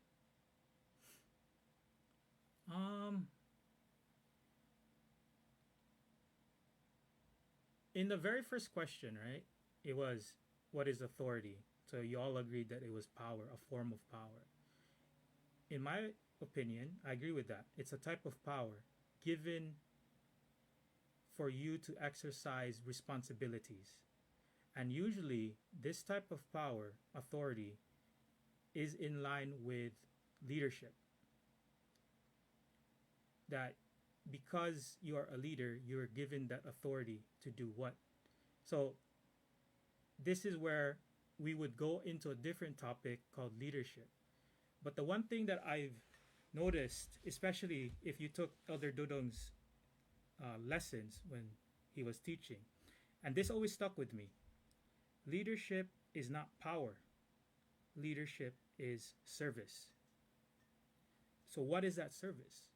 In the very first question, right? It was what is authority? So you all agreed that it was power, a form of power. In my opinion, I agree with that. It's a type of power given for you to exercise responsibilities. And usually, this type of power, authority, is in line with leadership. That because you are a leader, you are given that authority to do what? So, this is where we would go into a different topic called leadership. But the one thing that I've noticed, especially if you took Elder Dodong's lessons when he was teaching, and this always stuck with me, leadership is not power, leadership is service. So, what is that service?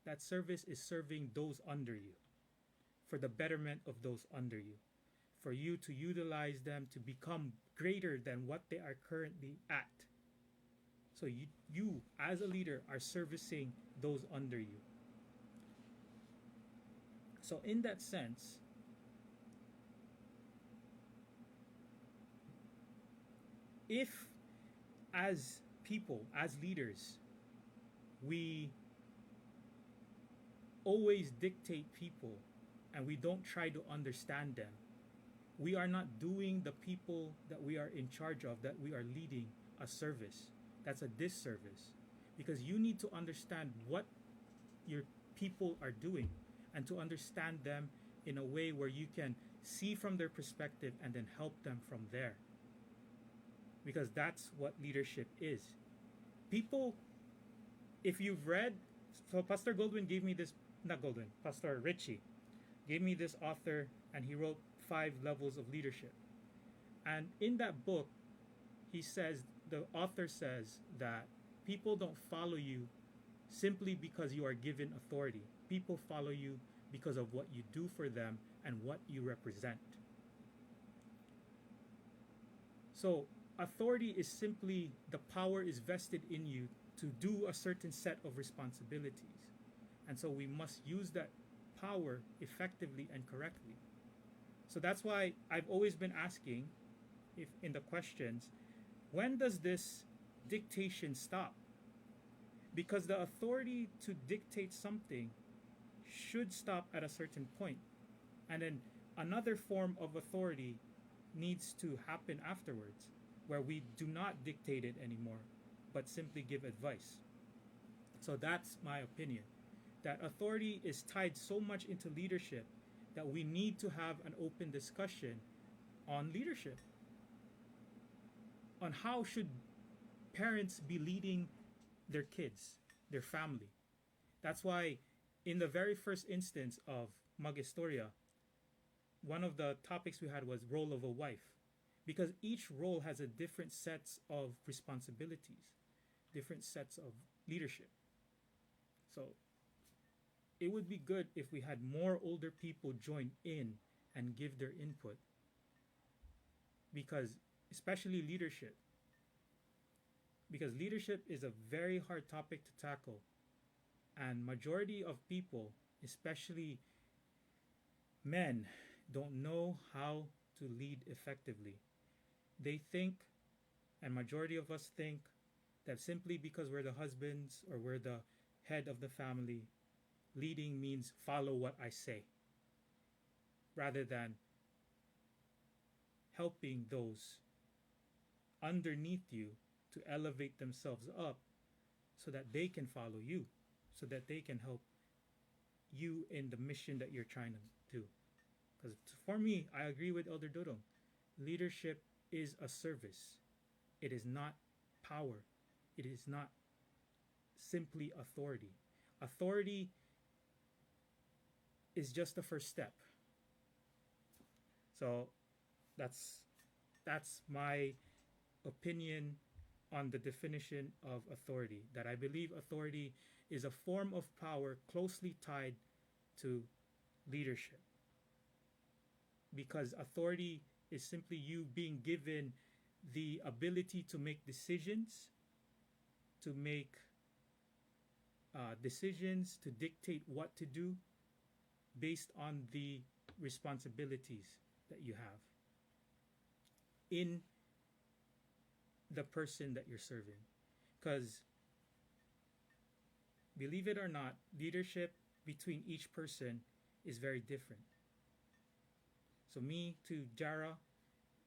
That service is serving those under you for the betterment of those under you, for you to utilize them to become greater than what they are currently at. So you as a leader are servicing those under you. So in that sense, if as people, as leaders, we always dictate people and we don't try to understand them, we are not doing the people that we are in charge of, that we are leading, a service. That's a disservice. Because you need to understand what your people are doing and to understand them in a way where you can see from their perspective and then help them from there. Because that's what leadership is. People, if you've read, so Pastor Goldwyn gave me this, not Goldwyn, Pastor Richie gave me this author, and he wrote 5 levels of leadership. And in that book, he says, the author says that people don't follow you simply because you are given authority. People follow you because of what you do for them and what you represent. So, authority is simply the power is vested in you to do a certain set of responsibilities. And so we must use that power effectively and correctly. So that's why I've always been asking, if in the questions, when does this dictation stop? Because the authority to dictate something should stop at a certain point. And then another form of authority needs to happen afterwards, where we do not dictate it anymore, but simply give advice. So that's my opinion. That authority is tied so much into leadership that we need to have an open discussion on leadership. On how should parents be leading their kids, their family. That's why in the very first instance of Magistorya, one of the topics we had was role of a wife. Because each role has a different sets of responsibilities, different sets of leadership. So it would be good if we had more older people join in and give their input. Because, especially leadership. Because leadership is a very hard topic to tackle. And majority of people, especially men, don't know how to lead effectively. They think, and majority of us think, that simply because we're the husbands or we're the head of the family, leading means follow what I say, rather than helping those underneath you to elevate themselves up so that they can follow you, so that they can help you in the mission that you're trying to do. Because for me, I agree with Elder Dodong. Leadership is a service. It is not power. It is not simply authority. Authority is just the first step. So that's my opinion on the definition of authority. That I believe authority is a form of power closely tied to leadership. Because authority is simply you being given the ability to make decisions, to make decisions, to dictate what to do based on the responsibilities that you have in the person that you're serving. Because, believe it or not, leadership between each person is very different. So me to Jara,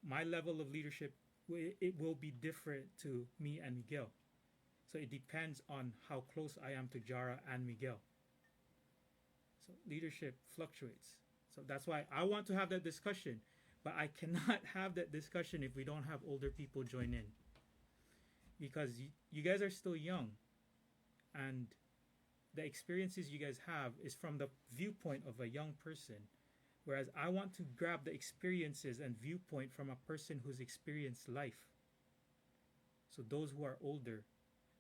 my level of leadership, it will be different to me and Miguel. So it depends on how close I am to Jara and Miguel. So leadership fluctuates. So that's why I want to have that discussion, but I cannot have that discussion if we don't have older people join in. Because you guys are still young, and the experiences you guys have is from the viewpoint of a young person. Whereas I want to grab the experiences and viewpoint from a person who's experienced life. So those who are older,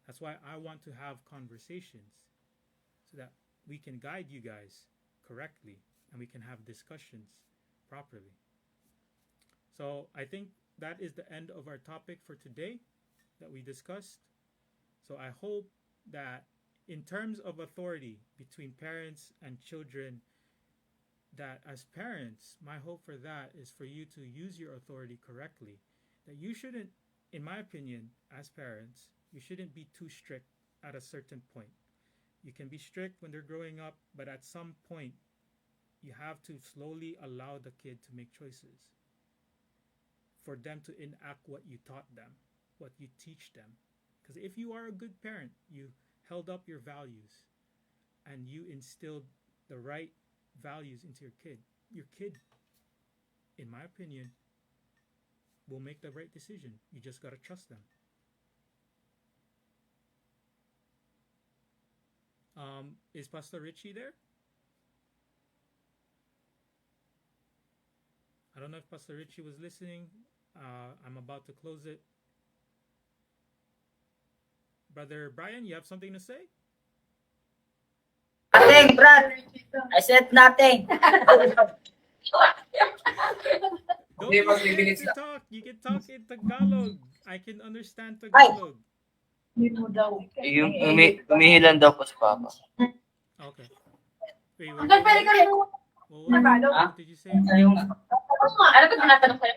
that's why I want to have conversations so that we can guide you guys correctly and we can have discussions properly. So I think that is the end of our topic for today that we discussed. So I hope that in terms of authority between parents and children, that as parents, my hope for that is for you to use your authority correctly. That you shouldn't, in my opinion, as parents, you shouldn't be too strict at a certain point. You can be strict when they're growing up, but at some point, you have to slowly allow the kid to make choices for them to enact what you taught them, what you teach them. Because if you are a good parent, you held up your values and you instilled the right values into your kid, in my opinion, will make the right decision. You just got to trust them. Is Pastor Richie there? I don't know if Pastor Richie was listening. I'm about to close it. Brother Brian, you have something to say? Nothing, Brad. I said nothing. Don't be scared to talk. You can talk in Tagalog. I can understand Tagalog. Yung umihilan daw po si Papa. Okay. Wait, what did you say? Ano ba tinatanong sa'yo?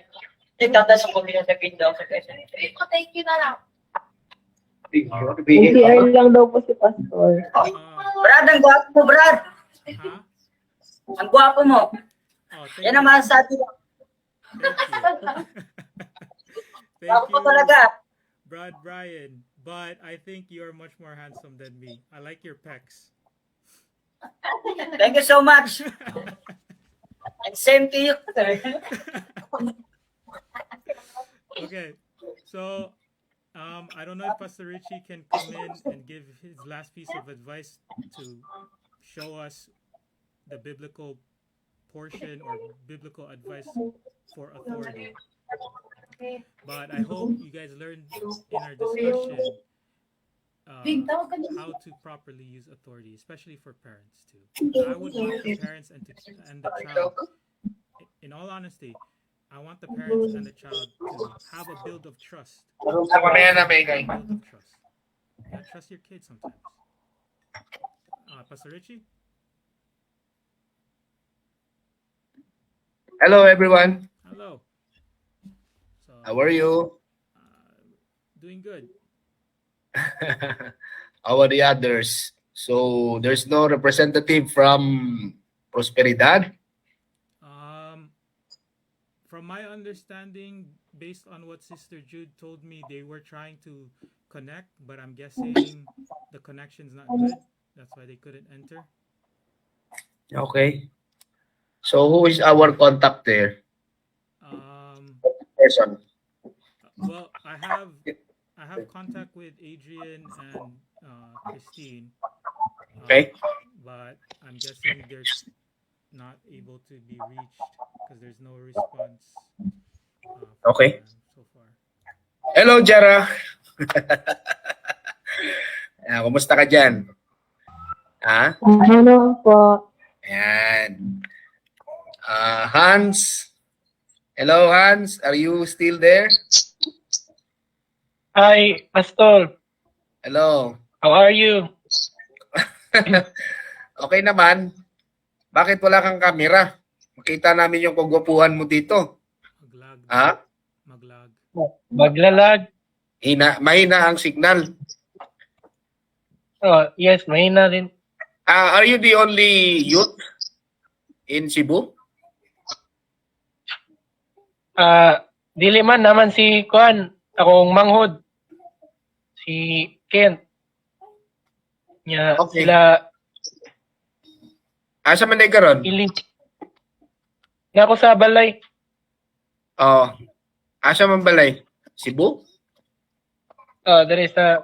Itatas ko pinatapin daw sa question. Thank you na lang. NCR lang daw po si Pastor. Brad, ang gwapo mo, Brad. Huh? Ang gwapo mo. Oh, thank Yan you. ang masasabi ko. Thank you. Thank Gwapo you, talaga. Brad Brian. But I think you are much more handsome than me. I like your pecs. Thank you so much. And same to you. Okay. So, I don't know if Pastor Richie can come in and give his last piece of advice to show us the biblical portion or biblical advice for authority. But I hope you guys learned in our discussion how to properly use authority, especially for parents too. I would want the parents and the child, in all honesty, I want the parents and the child to have a build of trust. Build of trust. You gotta trust your kids sometimes. Pastor Richie? Hello, everyone. Hello. So, How are you? doing good. How are the others? So there's no representative from Prosperidad? From my understanding, based on what Sister Jude told me, they were trying to connect, but I'm guessing the connection's not good. That's why they couldn't enter. Okay. So who is our contact there? Person. Well, I have contact with Adrian and Christine. Okay. But I'm guessing they're not able to be reached because there's no response. Okay. So far. Hello, Jara. Kumusta ka dyan? Ha? Hello po. Ayan. Hans. Hello, Hans. Are you still there? Hi, Pastor. Hello. How are you? Okay naman. Bakit wala kang kamera? Makita namin yung kagwapuhan mo dito. Maglag. Ha? Maglag. Maglalag. Mahina ang signal. Oh, yes, mahina rin. Are you the only youth in Cebu? Dili man naman si Kuan, akong manghod. Si Kent. Nya Okay. sila Asa man ka ron? iling. Na ako sa balay. Oh. Asa man balay? Cebu? There is a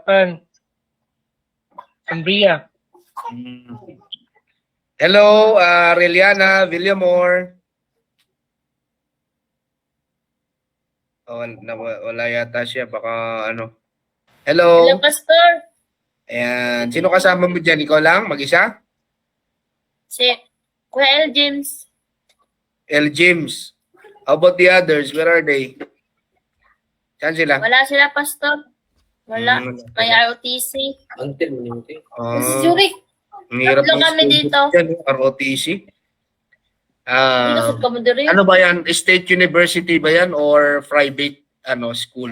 Umbria. Hello, Reliana Villamor. Oh, wala yata siya. Baka ano. Hello. Hello, Pastor. Ayan. Sino kasama mo dyan? Ikaw lang? Mag-isa? Si Kuya L. James. L. James. How about the others? Where are they? Saan sila? Wala sila, Pastor. Wala. May ROTC. Ah, Zurich. ang hirap Tatlo ng kami student dito. dyan, ROTC. Kasi kamo diri. Ano ba yan? State university ba yan or private school?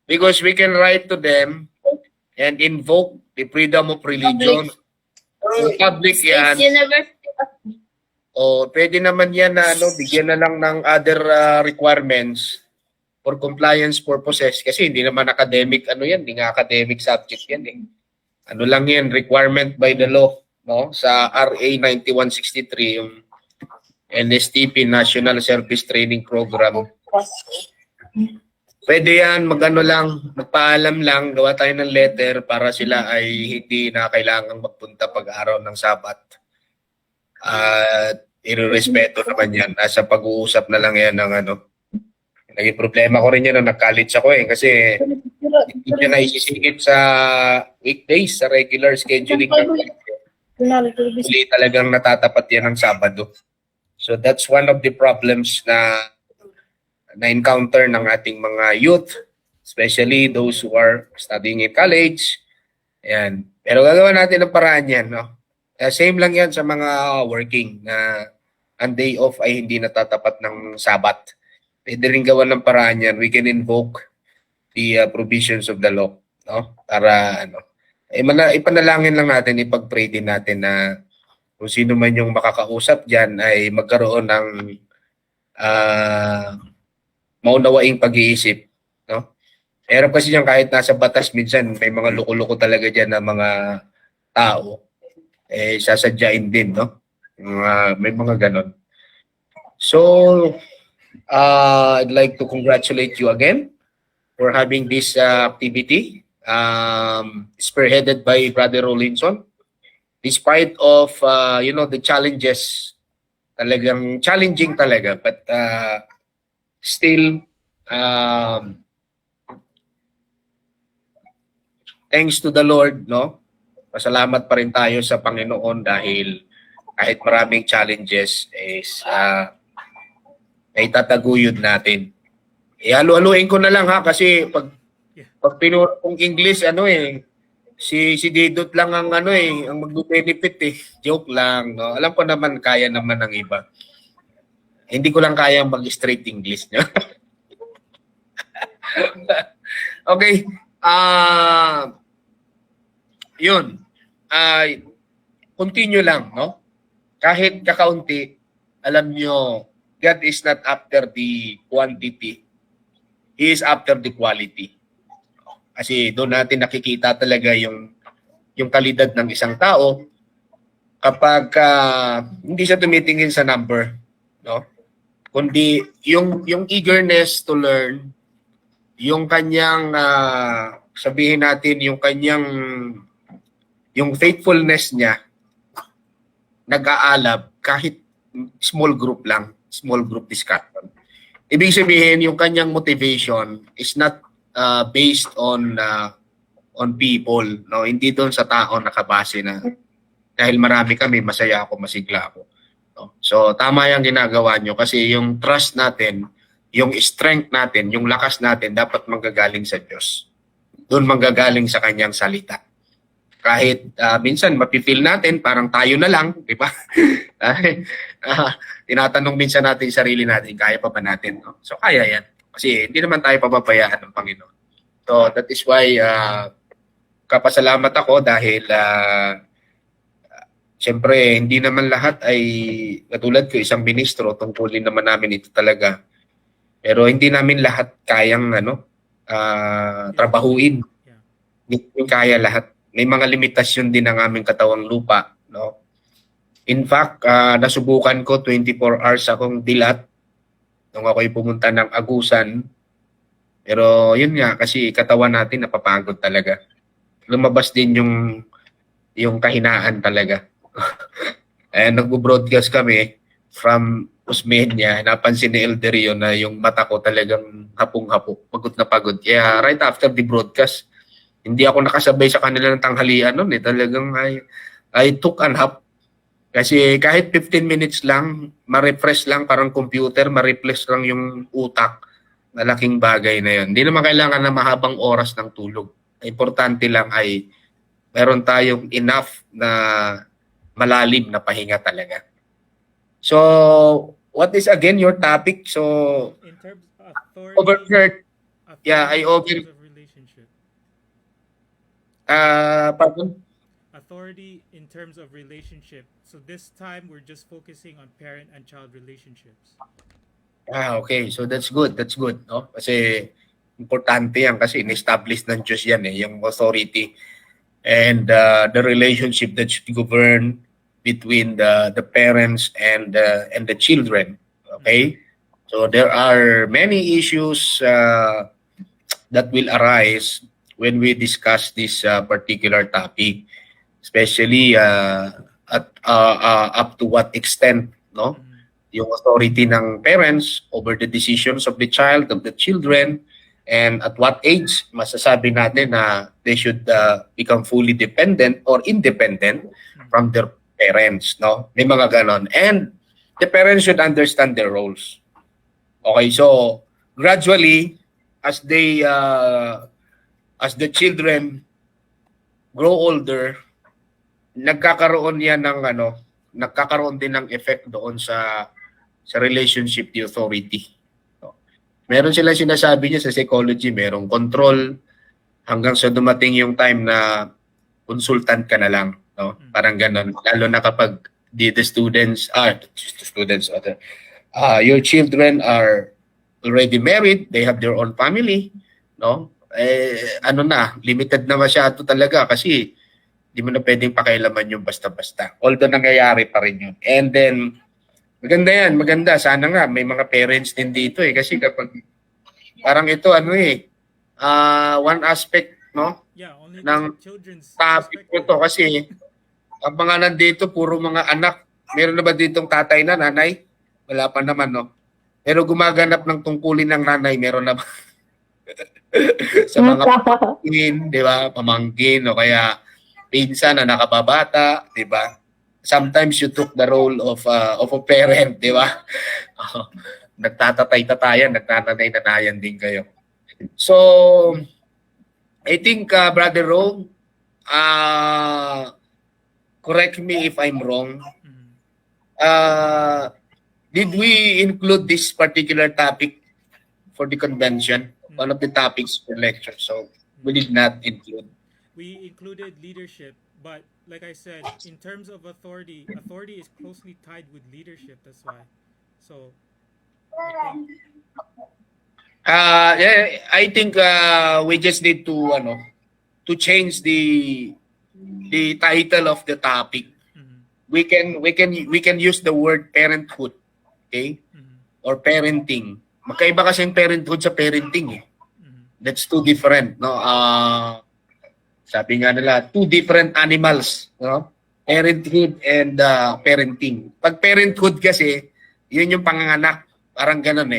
Because we can write to them and invoke the freedom of religion. Kung public yan, States University. o pwede naman yan na bigyan na lang ng other requirements for compliance purposes kasi hindi naman academic hindi nga academic subject yan eh. Ano lang yan, requirement by the law, no? Sa RA 9163 yung NSTP National Service Training Program. Pwede yan, magpaalam lang, gawa tayo ng letter para sila ay hindi na kailangang magpunta pag-araw ng Sabat. At irerespeto naman yan. Nasa pag-uusap na lang yan ng Naging problema ko rin yan nung nag-college ako kasi hindi niya naisisingit sa weekdays, sa regular scheduling. Hindi talagang natatapat yan ng Sabado. So that's one of the problems na encounter ng ating mga youth, especially those who are studying in college. Ayan. Pero gagawa natin ang paraan yan, no? Same lang yan sa mga working na ang day off ay hindi natatapat ng Sabat. Pwede rin gawa ng paraan yan. We can invoke the provisions of the law, no? Para ipanalangin lang natin, ipag-pray din natin na kung sino man yung makakausap diyan ay magkaroon ng maunawaing pag-iisip, no? Pero kasi diyan kahit nasa batas minsan may mga loko-loko talaga diyan na mga tao sasadyain din, no? May mga ganon. So I'd like to congratulate you again for having this activity spearheaded by Brother Rollinson. Despite of the challenges, talagang challenging talaga, but still thanks to the Lord, no? Pasalamat pa rin tayo sa Panginoon dahil kahit maraming challenges is ay tataguyod natin. Halu-haluin ko na lang ha kasi pag pinuro kong English si Didot lang ang ang magbe-benefit eh. Joke lang, no. Alam ko naman kaya naman ng iba. Hindi ko lang kaya mag-straight English, no? Okay. Yun. Continue lang, no? Kahit kakaunti, alam nyo, God is not after the quantity. He is after the quality. Kasi doon natin nakikita talaga yung kalidad ng isang tao kapag hindi siya tumitingin sa number, no? Kundi yung eagerness to learn, yung kanyang sabihin natin yung faithfulness niya nag-aalab kahit small group discussion. Ibig sabihin yung kanyang motivation is not based on people, no? Hindi doon sa tao nakabase na dahil marami kami, masaya ako, masigla ako, no? So tama yung ginagawa nyo kasi yung trust natin, yung strength natin, yung lakas natin dapat manggagaling sa Diyos. Doon manggagaling sa kanyang salita. Kahit minsan mapifeel natin parang tayo na lang, di ba? Tinatanong minsan natin sarili natin, kaya pa ba natin, no? So kaya yan. Kasi hindi naman tayo pababayaan ng Panginoon. So that is why kapasalamat ako dahil siyempre hindi naman lahat ay katulad ko isang ministro, tungkulin naman namin ito talaga. Pero hindi namin lahat kayang trabahuin. Hindi namin kaya lahat. May mga limitasyon din ang aming katawang lupa, no? In fact, nasubukan ko 24 hours akong dilat nung ako'y pumunta ng Agusan. Pero yun nga, kasi katawan natin napapagod talaga. Lumabas din yung kahinaan talaga. Nagbo-broadcast kami from Osmeña. Napansin ni Elderio na yung mata ko talagang hapong-hapo. Pagod na pagod. Kaya right after the broadcast, hindi ako nakasabay sa kanila ng tanghalian noon. Talagang I took a nap. Kasi kahit 15 minutes lang, ma-refresh lang parang computer, ma-refresh lang yung utak. Malaking bagay na yun. Hindi naman kailangan na mahabang oras ng tulog. Importante lang ay meron tayong enough na malalim na pahinga talaga. So, what is again your topic? So, In terms of authority, overheard. Yeah, I of relationship. pardon? authority in terms of relationship. So this time we're just focusing on parent and child relationships. Okay. So that's good. That's good, no? Kasi importante yan kasi in-establish ng Diyos yan yung authority and the relationship that should govern between the parents and the children. Okay? So there are many issues that will arise when we discuss this particular topic, especially up to what extent, no, yung authority ng parents over the decisions of the child, of the children, and at what age masasabi natin na they should become fully dependent or independent from their parents, no? May mga ganon. And the parents should understand their roles. Okay, so gradually as the children grow older, nagkakaroon din ng effect doon sa relationship the authority. No? Meron sila sinasabi niya sa psychology, merong control hanggang sa dumating yung time na consultant ka na lang, no? Parang ganon. Lalo na kapag the students your children are already married, they have their own family, no? Limited na masyado talaga kasi di mo na pwedeng pakialaman yung basta-basta. Although nangyayari pa rin yun. And then, maganda. Sana nga, may mga parents din dito kasi kapag, parang ito, one aspect, no? Yeah, only ng children's topic ko to kasi, ang mga nandito, puro mga anak. Meron na ba ditong tatay na, nanay? Wala pa naman, no? Pero gumaganap ng tungkulin ng nanay, meron na ba? Sa mga pamangkin, di ba? Pamangkin, o kaya pinsan na nakababata, di ba? Sometimes you took the role of a parent, di ba? Nagtatatay-tatayan, nagtatatay-tatayan din kayo. So, I think, Brother Ro, correct me if I'm wrong. Did we include this particular topic for the convention? One of the topics for lecture. So, we did not include. We included leadership, but like I said, in terms of authority is closely tied with leadership. That's why. So, I think we just need to change the title of the topic. We can use the word parenthood, okay, or parenting. Magkaiba kasi yung parenthood sa parenting. That's two different, no? Sabi nga nila, two different animals, no? Parenthood and parenting. Pag parenthood kasi, yun yung panganganak, parang ganun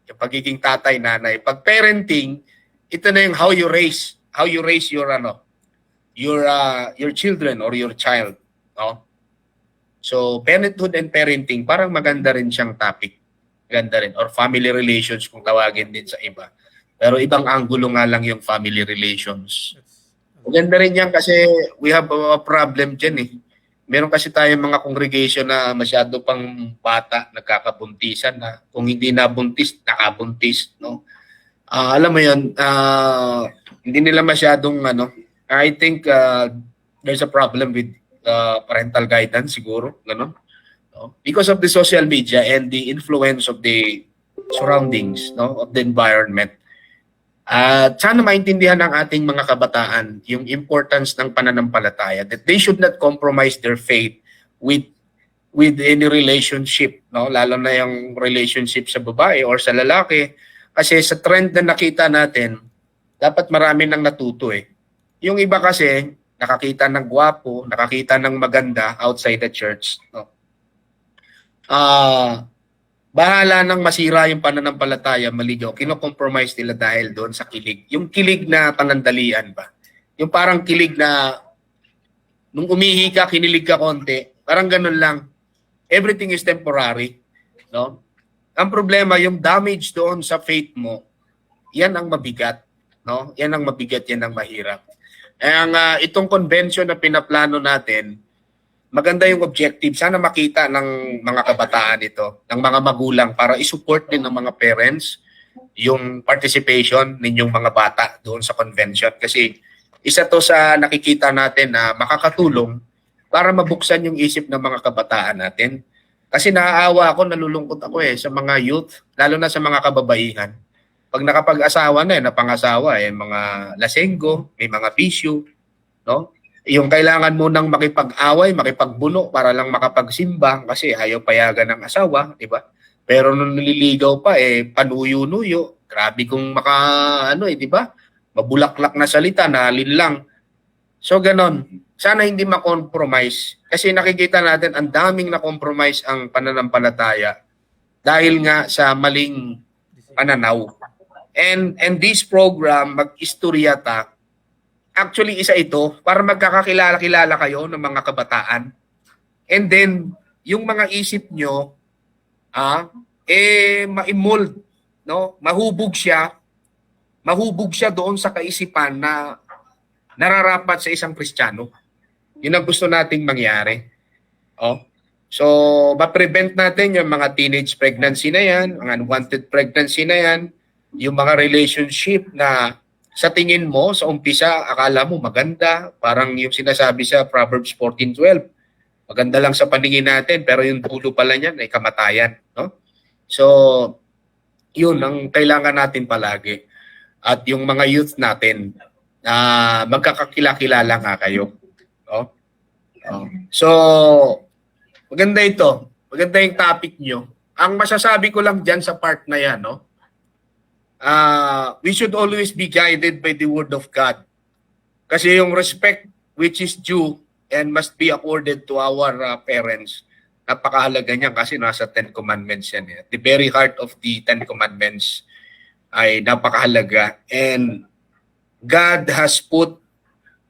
yung pagiging tatay, nanay. Pag parenting, ito na yung how you raise your children or your child, no? So, parenthood and parenting, parang maganda rin siyang topic. Ganda rin. Or family relations kung tawagin din sa iba. Pero ibang angulo nga lang yung family relations. Maganda rin yan kasi we have a problem dyan Meron kasi tayong mga congregation na masyado pang bata, nagkakabuntisan na. Kung hindi nabuntis, nakabuntis, no? Alam mo yun, hindi nila masyadong, I think there's a problem with parental guidance siguro, gano'n. No? Because of the social media and the influence of the surroundings, no, of the environment. At sana maintindihan ng ating mga kabataan yung importance ng pananampalataya, that they should not compromise their faith with any relationship, no, lalo na yung relationship sa babae or sa lalaki, kasi sa trend na nakita natin, dapat marami nang natuto Yung iba kasi nakakita ng gwapo, nakakita ng maganda outside the church, no. Bahala nang masira yung pananampalataya, maligaw, kino-compromise nila dahil doon sa kilig. Yung kilig na panandalian ba? Yung parang kilig na nung umihi ka, kinilig ka konti, parang ganun lang. Everything is temporary, no? Ang problema, yung damage doon sa faith mo, yan ang mabigat, no? Yan ang mabigat, yan ang mahirap. Itong convention na pinaplano natin, maganda yung objective. Sana makita ng mga kabataan ito, ng mga magulang, para isupport din ng mga parents yung participation ninyong mga bata doon sa convention. Kasi isa to sa nakikita natin na makakatulong para mabuksan yung isip ng mga kabataan natin. Kasi naaawa ako, nalulungkot ako sa mga youth, lalo na sa mga kababaihan. Pag nakapag-asawa na, napangasawa, mga lasenggo, may mga bisyo, no? Yung kailangan mo nang makipag-away, makipagbuno para lang makapagsimba kasi ayaw payagan ng asawa, di ba? Pero nung nililigaw pa, panuyo-nuyo. Grabe kung di ba? Mabulaklak na salita, nalin lang. So, ganon. Sana hindi ma-compromise. Kasi nakikita natin, ang daming na-compromise ang pananampalataya dahil nga sa maling pananaw. And this program, Magistorya, actually isa ito para magkakakilala-kilala kayo ng mga kabataan. And then, yung mga isip nyo, ma-mold, no? Mahubog siya doon sa kaisipan na nararapat sa isang Kristiyano. Yun ang gusto nating mangyari. So, ma-prevent natin yung mga teenage pregnancy na yan, mga unwanted pregnancy na yan, yung mga relationship na sa tingin mo, sa umpisa, akala mo maganda, parang yung sinasabi sa Proverbs 14:12. Maganda lang sa paningin natin, pero yung dulo pala niyan ay kamatayan. No? So, yun ang kailangan natin palagi. At yung mga youth natin, magkakakilala nga kayo. So, maganda ito. Maganda yung topic nyo. Ang masasabi ko lang dyan sa part na yan, we should always be guided by the Word of God. Kasi yung respect which is due and must be accorded to our parents, napakahalaga niyan kasi nasa 10 Commandments yan. The very heart of the 10 Commandments ay napakahalaga. And God has put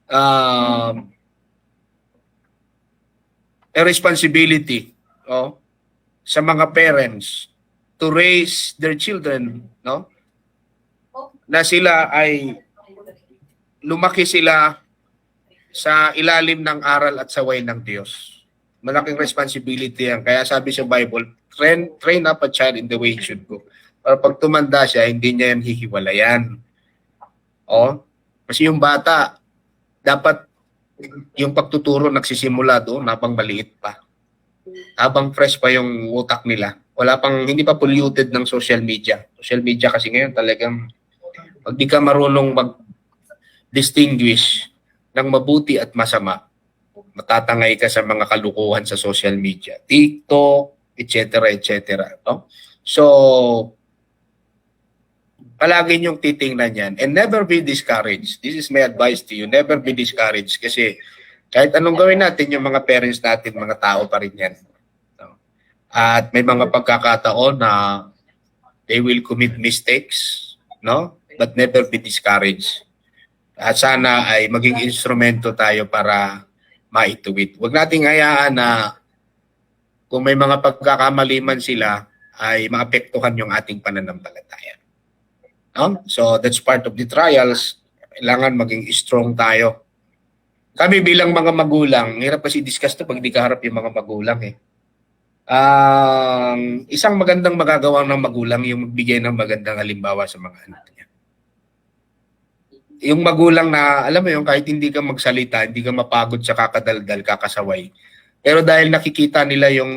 a responsibility sa mga parents to raise their children, na sila ay lumaki sila sa ilalim ng aral at saway ng Diyos. Malaking responsibility yan. Kaya sabi sa Bible, train up a child in the way he should go. Para pag tumanda siya, hindi niya yan hihiwalayan. Kasi yung bata, dapat yung pagtuturo nagsisimula doon habang maliit pa. Habang fresh pa yung utak nila. Hindi pa polluted ng social media. Social media kasi ngayon talagang pag di ka marunong mag-distinguish ng mabuti at masama, matatangay ka sa mga kalukuhan sa social media. TikTok, etc. etc. So, palagi niyong titingnan yan. And never be discouraged. This is my advice to you. Never be discouraged. Kasi kahit anong gawin natin, yung mga parents natin, mga tao pa rin yan. At may mga pagkakataon na they will commit mistakes, but never be discouraged. At sana ay maging instrumento tayo para maituwid. Huwag nating hayaan na kung may mga pagkakamali man sila, ay maapektuhan yung ating pananampalataya. So that's part of the trials. Kailangan maging strong tayo. Kami bilang mga magulang, hirap kasi discuss to pag di kaharap yung mga magulang isang magandang magagawa ng magulang yung magbigay ng magandang halimbawa sa mga anak niya. Yung magulang na, alam mo yung kahit hindi ka magsalita, hindi ka mapagod sa kakadaldal, kakasaway. Pero dahil nakikita nila yung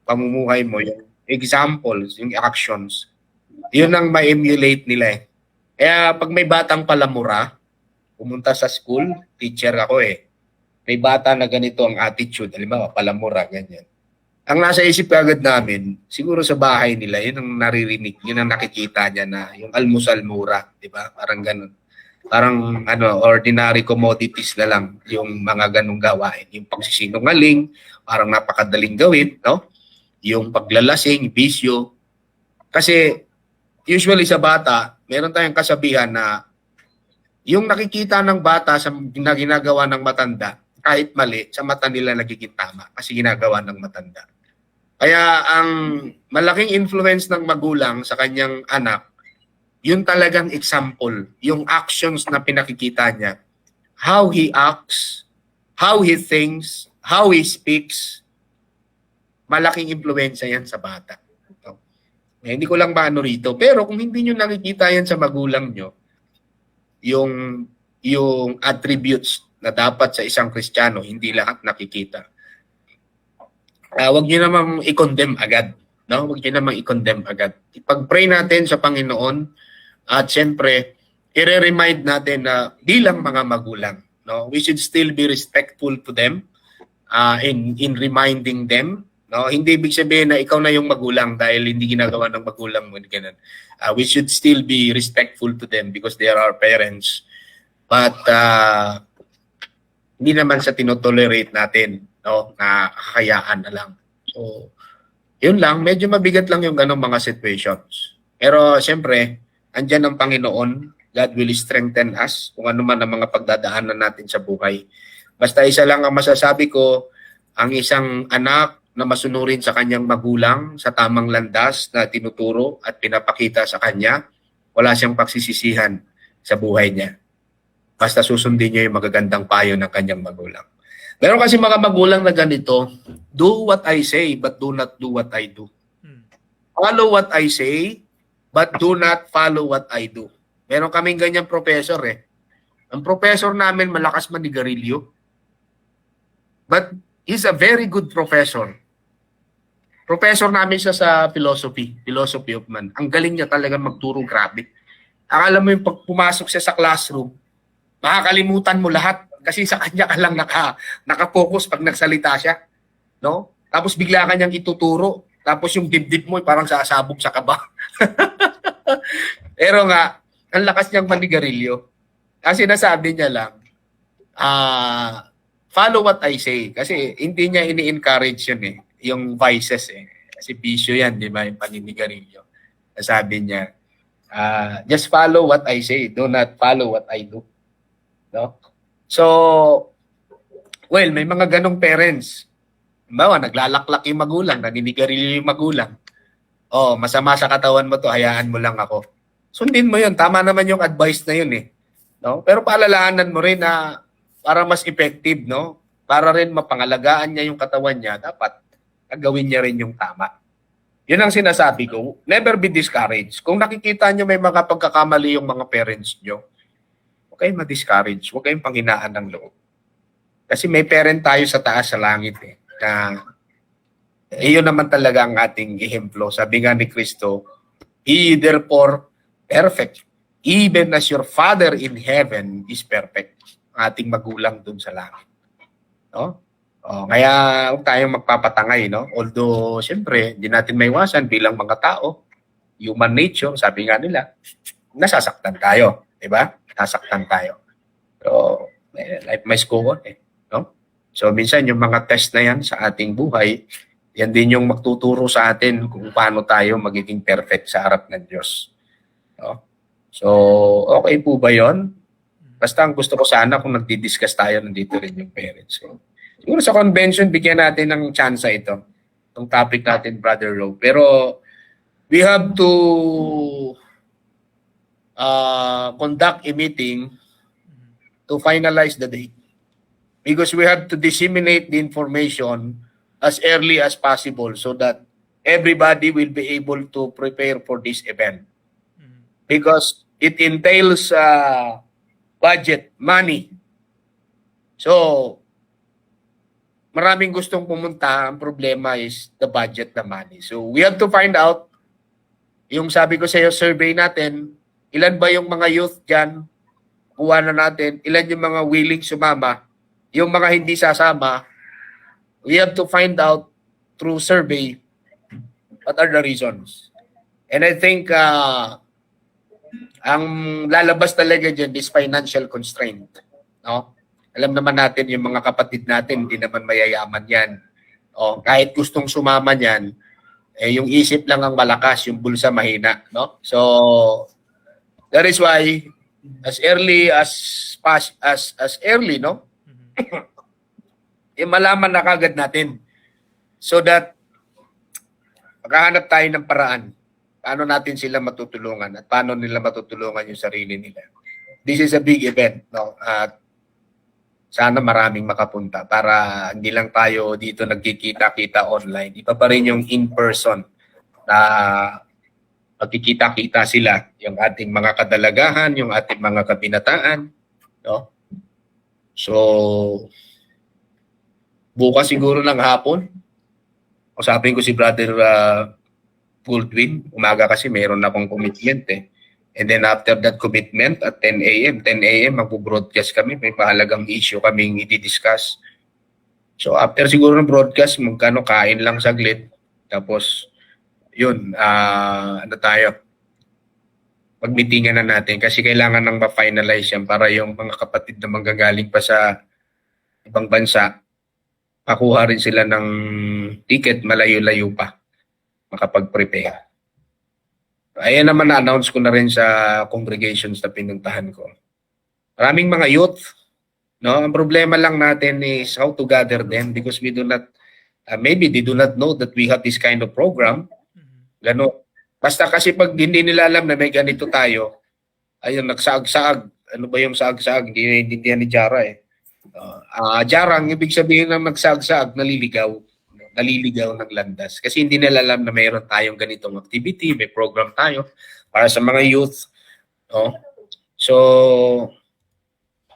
pamumuhay mo, yung examples, yung actions, yun ang ma-emulate nila Kaya pag may batang palamura, pumunta sa school, teacher ako may bata na ganito ang attitude, halimbawa palamura, ganyan. Ang nasa isip agad namin, siguro sa bahay nila, yun ang naririnig, yun ang nakikita niya na yung almusal mura, di ba? Parang ganun. Parang ordinary commodities na lang yung mga ganung gawain. Yung pagsisinungaling, parang napakadaling gawin, no? Yung paglalasing, bisyo. Kasi usually sa bata, meron tayong kasabihan na yung nakikita ng bata na ginagawa ng matanda, kahit mali, sa mata nila nagiging tama kasi ginagawa ng matanda. Kaya ang malaking influence ng magulang sa kanyang anak, yun talagang example, yung actions na pinakikita niya. How he acts, how he thinks, how he speaks, malaking influensya yan sa bata. Hindi ko lang maano rito. Pero kung hindi nyo nakikita yan sa magulang nyo, yung yung attributes na dapat sa isang Kristiyano, hindi lahat nakikita. Huwag niyo namang i-condemn agad. No? Huwag niyo namang i-condemn agad. Ipag-pray natin sa Panginoon at siyempre, i-remind natin na bilang mga magulang, no, we should still be respectful to them in reminding them. No? Hindi ibig sabihin na ikaw na yung magulang dahil hindi ginagawa ng magulang mo. Ganun. We should still be respectful to them because they are our parents. But hindi naman sa tinotolerate natin, no, na kakayaan na lang. So, yun lang. Medyo mabigat lang yung ganong mga situations. Pero siyempre, andyan ang Panginoon. God will strengthen us kung ano man ang mga pagdadaanan natin sa buhay. Basta isa lang ang masasabi ko, ang isang anak na masunurin sa kanyang magulang sa tamang landas na tinuturo at pinapakita sa kanya, wala siyang pagsisisihan sa buhay niya. Basta susundin niya yung magagandang payo ng kanyang magulang. Meron kasi mga magulang na ganito, do what I say, but do not do what I do. Follow what I say, but do not follow what I do. Meron kaming ganyang professor eh. Ang professor namin malakas manigarilyo. But he's a very good professor. Professor namin siya sa philosophy of man. Ang galing niya talaga magturo, grabe. Akala mo yung pag pumasok siya sa classroom, makakalimutan mo lahat kasi sa kanya ka lang naka-focus pag nagsalita siya, no? Tapos bigla ka niyang ituturo, tapos yung dibdib mo parang sasabog sa kaba. Pero nga, ang lakas niyang manigarilyo. Kasi nasabi niya lang, follow what I say. Kasi hindi niya ini-encourage yun eh, yung vices eh. Kasi bisyo yan, di ba, yung paninigarilyo. Nasabi niya, just follow what I say, do not follow what I do. No? So, well, may mga ganong parents. Bawa, naglalaklak yung magulang, naninigarilyo yung magulang. Oh, masama sa katawan mo to, hayaan mo lang ako. Sundin mo yun, tama naman yung advice na yun eh. No? Pero paalalahanan mo rin na para mas effective, no? Para rin mapangalagaan niya yung katawan niya, dapat gawin niya rin yung tama. Yun ang sinasabi ko, never be discouraged. Kung nakikita niyo may mga pagkakamali yung mga parents niyo, huwag kayong ma-discourage, huwag kayong panghinaan ng loob. Kasi may parent tayo sa taas sa langit eh, na iyon naman talaga ang ating ehemplo. Sabi nga ni Kristo, be therefore perfect, even as your Father in heaven is perfect. Ang ating magulang dun sa langit. No? Kaya huwag tayong magpapatangay. No? Although, siyempre, hindi natin maiwasan bilang mga tao, human nature, sabi nga nila, nasasaktan tayo. Diba? Nasaktan tayo. So, life must go on. No? So, minsan yung mga test na yan sa ating buhay, yan din yung magtuturo sa atin kung paano tayo magiging perfect sa harap ng Diyos. No? So, okay po ba yon? Basta ang gusto ko sana kung nagdi-discuss tayo, nandito rin yung parents. So, siguro sa convention, bigyan natin ng chance ito. Itong topic natin, Brother Rowe. Pero, we have to conduct a meeting to finalize the date. Because we have to disseminate the information as early as possible so that everybody will be able to prepare for this event. Because it entails budget, money. So, maraming gustong pumunta. Ang problema is the budget, the money. So, we have to find out, yung sabi ko sa iyo, survey natin, ilan ba yung mga youth dyan, kuha na natin, ilan yung mga willing sumama, yung mga hindi sasama, we have to find out through survey what are the reasons. And I think ang lalabas talaga dyan is financial constraint. No? Alam naman natin yung mga kapatid natin, hindi naman mayayaman yan. Kahit gustong sumama yan, yung isip lang ang malakas, yung bulsa mahina. No? So, that is why, as early as early, no? Malaman na kagad natin so that maghahanap tayo ng paraan paano natin sila matutulungan at paano nila matutulungan yung sarili nila. This is a big event, no? At sana maraming makapunta para hindi lang tayo dito nagkikita-kita online. Iba pa rin yung in-person na magkikita-kita sila, yung ating mga kadalagahan, yung ating mga kabinataan, No? So, bukas siguro ng hapon, usapin ko si Brother Goldwyn. Umaga kasi mayroon akong commitment eh. And then after that commitment at 10 a.m., magbo-broadcast kami. May mahalagang issue kaming i-discuss. So after siguro ng broadcast, kain lang saglit. Tapos, yun, ano tayo, magmitingan na natin kasi kailangan nang ma-finalize yan para yung mga kapatid na manggagaling pa sa ibang bansa, makuha rin sila ng ticket malayo-layo pa, makapag-prepare. Ayan naman, na-announce ko na rin sa congregations na pinuntahan ko. Maraming mga youth, no? Ang problema lang natin is how to gather them because we do not, maybe they do not know that we have this kind of program. Gano. Basta kasi pag hindi nila alam na may ganito tayo, ayun, nagsaag-saag. Ano ba yung saag-saag? Hindi naiintindihan ni Jara eh. Jarang, ibig sabihin ng nagsaag-saag, naliligaw ng landas. Kasi hindi nila alam na mayroon tayong ganitong activity, may program tayo para sa mga youth. No? So,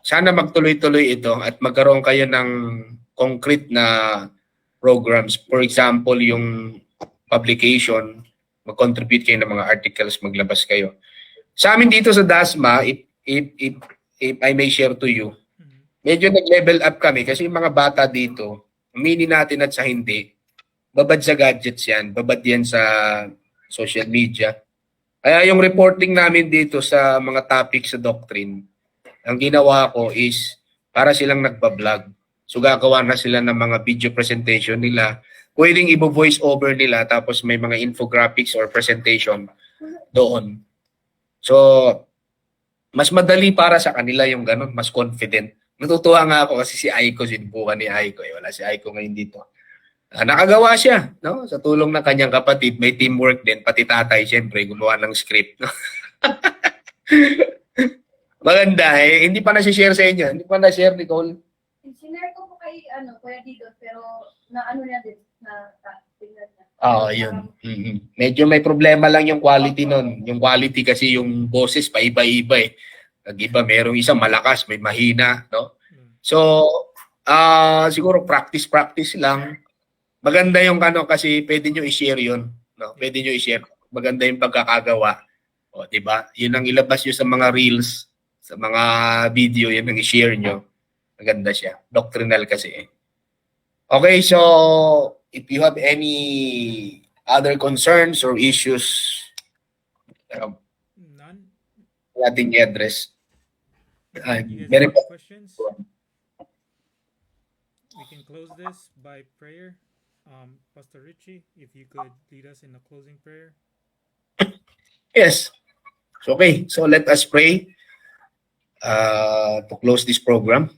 sana magtuloy-tuloy ito at magkaroon kayo ng concrete na programs. For example, yung publication, mag-contribute kayo ng mga articles, maglabas kayo. Sa amin dito sa DASMA, if I may share to you, medyo nag-level up kami kasi yung mga bata dito, aminin natin at sa hindi, babad sa gadgets yan, babad yan sa social media. Kaya yung reporting namin dito sa mga topics sa doctrine, ang ginawa ko is para silang nagpa-vlog. So gagawa na sila ng mga video presentation nila. Pwedeng i-voice over nila tapos may mga infographics or presentation doon. So, mas madali para sa kanila yung ganun, mas confident. Natutuwa nga ako kasi si Aiko, sinubukan ni Aiko. Wala si Aiko ngayon dito. Nakagawa siya, no? Sa tulong ng kanyang kapatid, may teamwork din. Pati tatay, siyempre, gumawa ng script. No? Maganda eh. Hindi pa na-share sa inyo. Hindi pa na-share, Nicole. Sinare ko po kay, Kuya Dito, pero na niya din, Yun. Medyo may problema lang yung quality nun. Yung quality kasi yung boses paiba-iba eh. Nag-iba, merong isang malakas, may mahina, no? So, siguro practice lang. Maganda yung kasi pwede nyo i-share yun, no? Pwede nyo i-share. Maganda yung pagkakagawa. O, di ba? Yun ang ilabas nyo sa mga reels, sa mga video, yun ang i-share nyo. Maganda siya. Doctrinal kasi eh. Okay, so if you have any other concerns or issues, None. natin i-address. You guys Very have questions? We can close this by prayer. Pastor Richie, if you could lead us in a closing prayer. Yes. So, okay. So let us pray to close this program.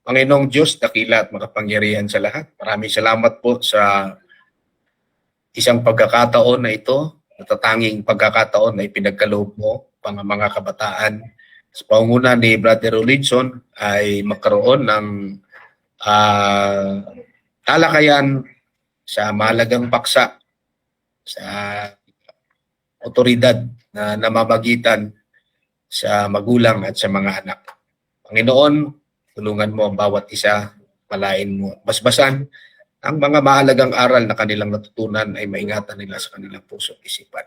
Panginoong Diyos, dakila at makapangyarihan sa lahat. Maraming salamat po sa isang pagkakataon na ito, natatanging pagkakataon na ipinagkaloob mo pang mga kabataan. Sa pangunguna ni Brother Rolinson ay magkaroon ng talakayan sa mahalagang paksa sa otoridad na namamagitan sa magulang at sa mga anak. Panginoon, tulungan mo ang bawat isa, malain mo, basbasan ang mga mahalagang aral na kanilang natutunan ay maingatan nila sa kanilang puso at isipan.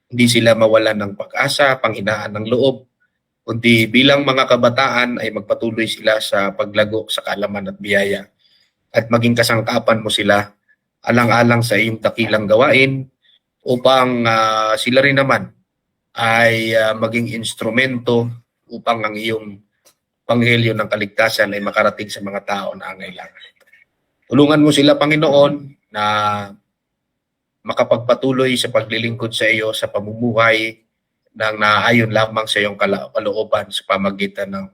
Hindi sila mawalan ng pag-asa, panghinaan ng loob, kundi bilang mga kabataan ay magpatuloy sila sa paglago sa kaalaman at biyaya at maging kasangkapan mo sila alang-alang sa iyong dakilang gawain upang sila rin naman ay maging instrumento upang ang iyong panghelyo ng kaligtasan ay makarating sa mga tao na angailangan. Tulungan mo sila, Panginoon, na makapagpatuloy sa paglilingkod sa iyo sa pamumuhay ng naayon lamang sa iyong kalooban sa pamagitan ng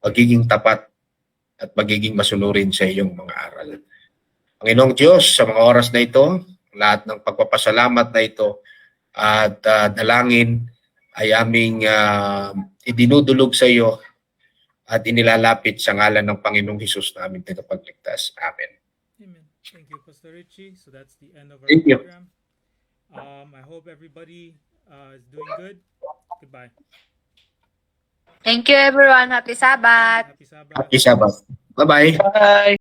pagiging tapat at pagiging masunurin sa iyong mga aral. Panginoong Diyos, sa mga oras na ito, lahat ng pagpapasalamat na ito at dalangin ay aming idinudulog sa iyo at inilalapit sa ngalan ng Panginoong Hesus na aming tagapagligtas. Amen. Amen. Thank you, Pastor Richie. So that's the end of our Thank you. program. I hope everybody is doing good. Goodbye. Thank you everyone. Happy Sabbath. Happy Sabbath. Happy Sabbath. Bye-bye. Bye.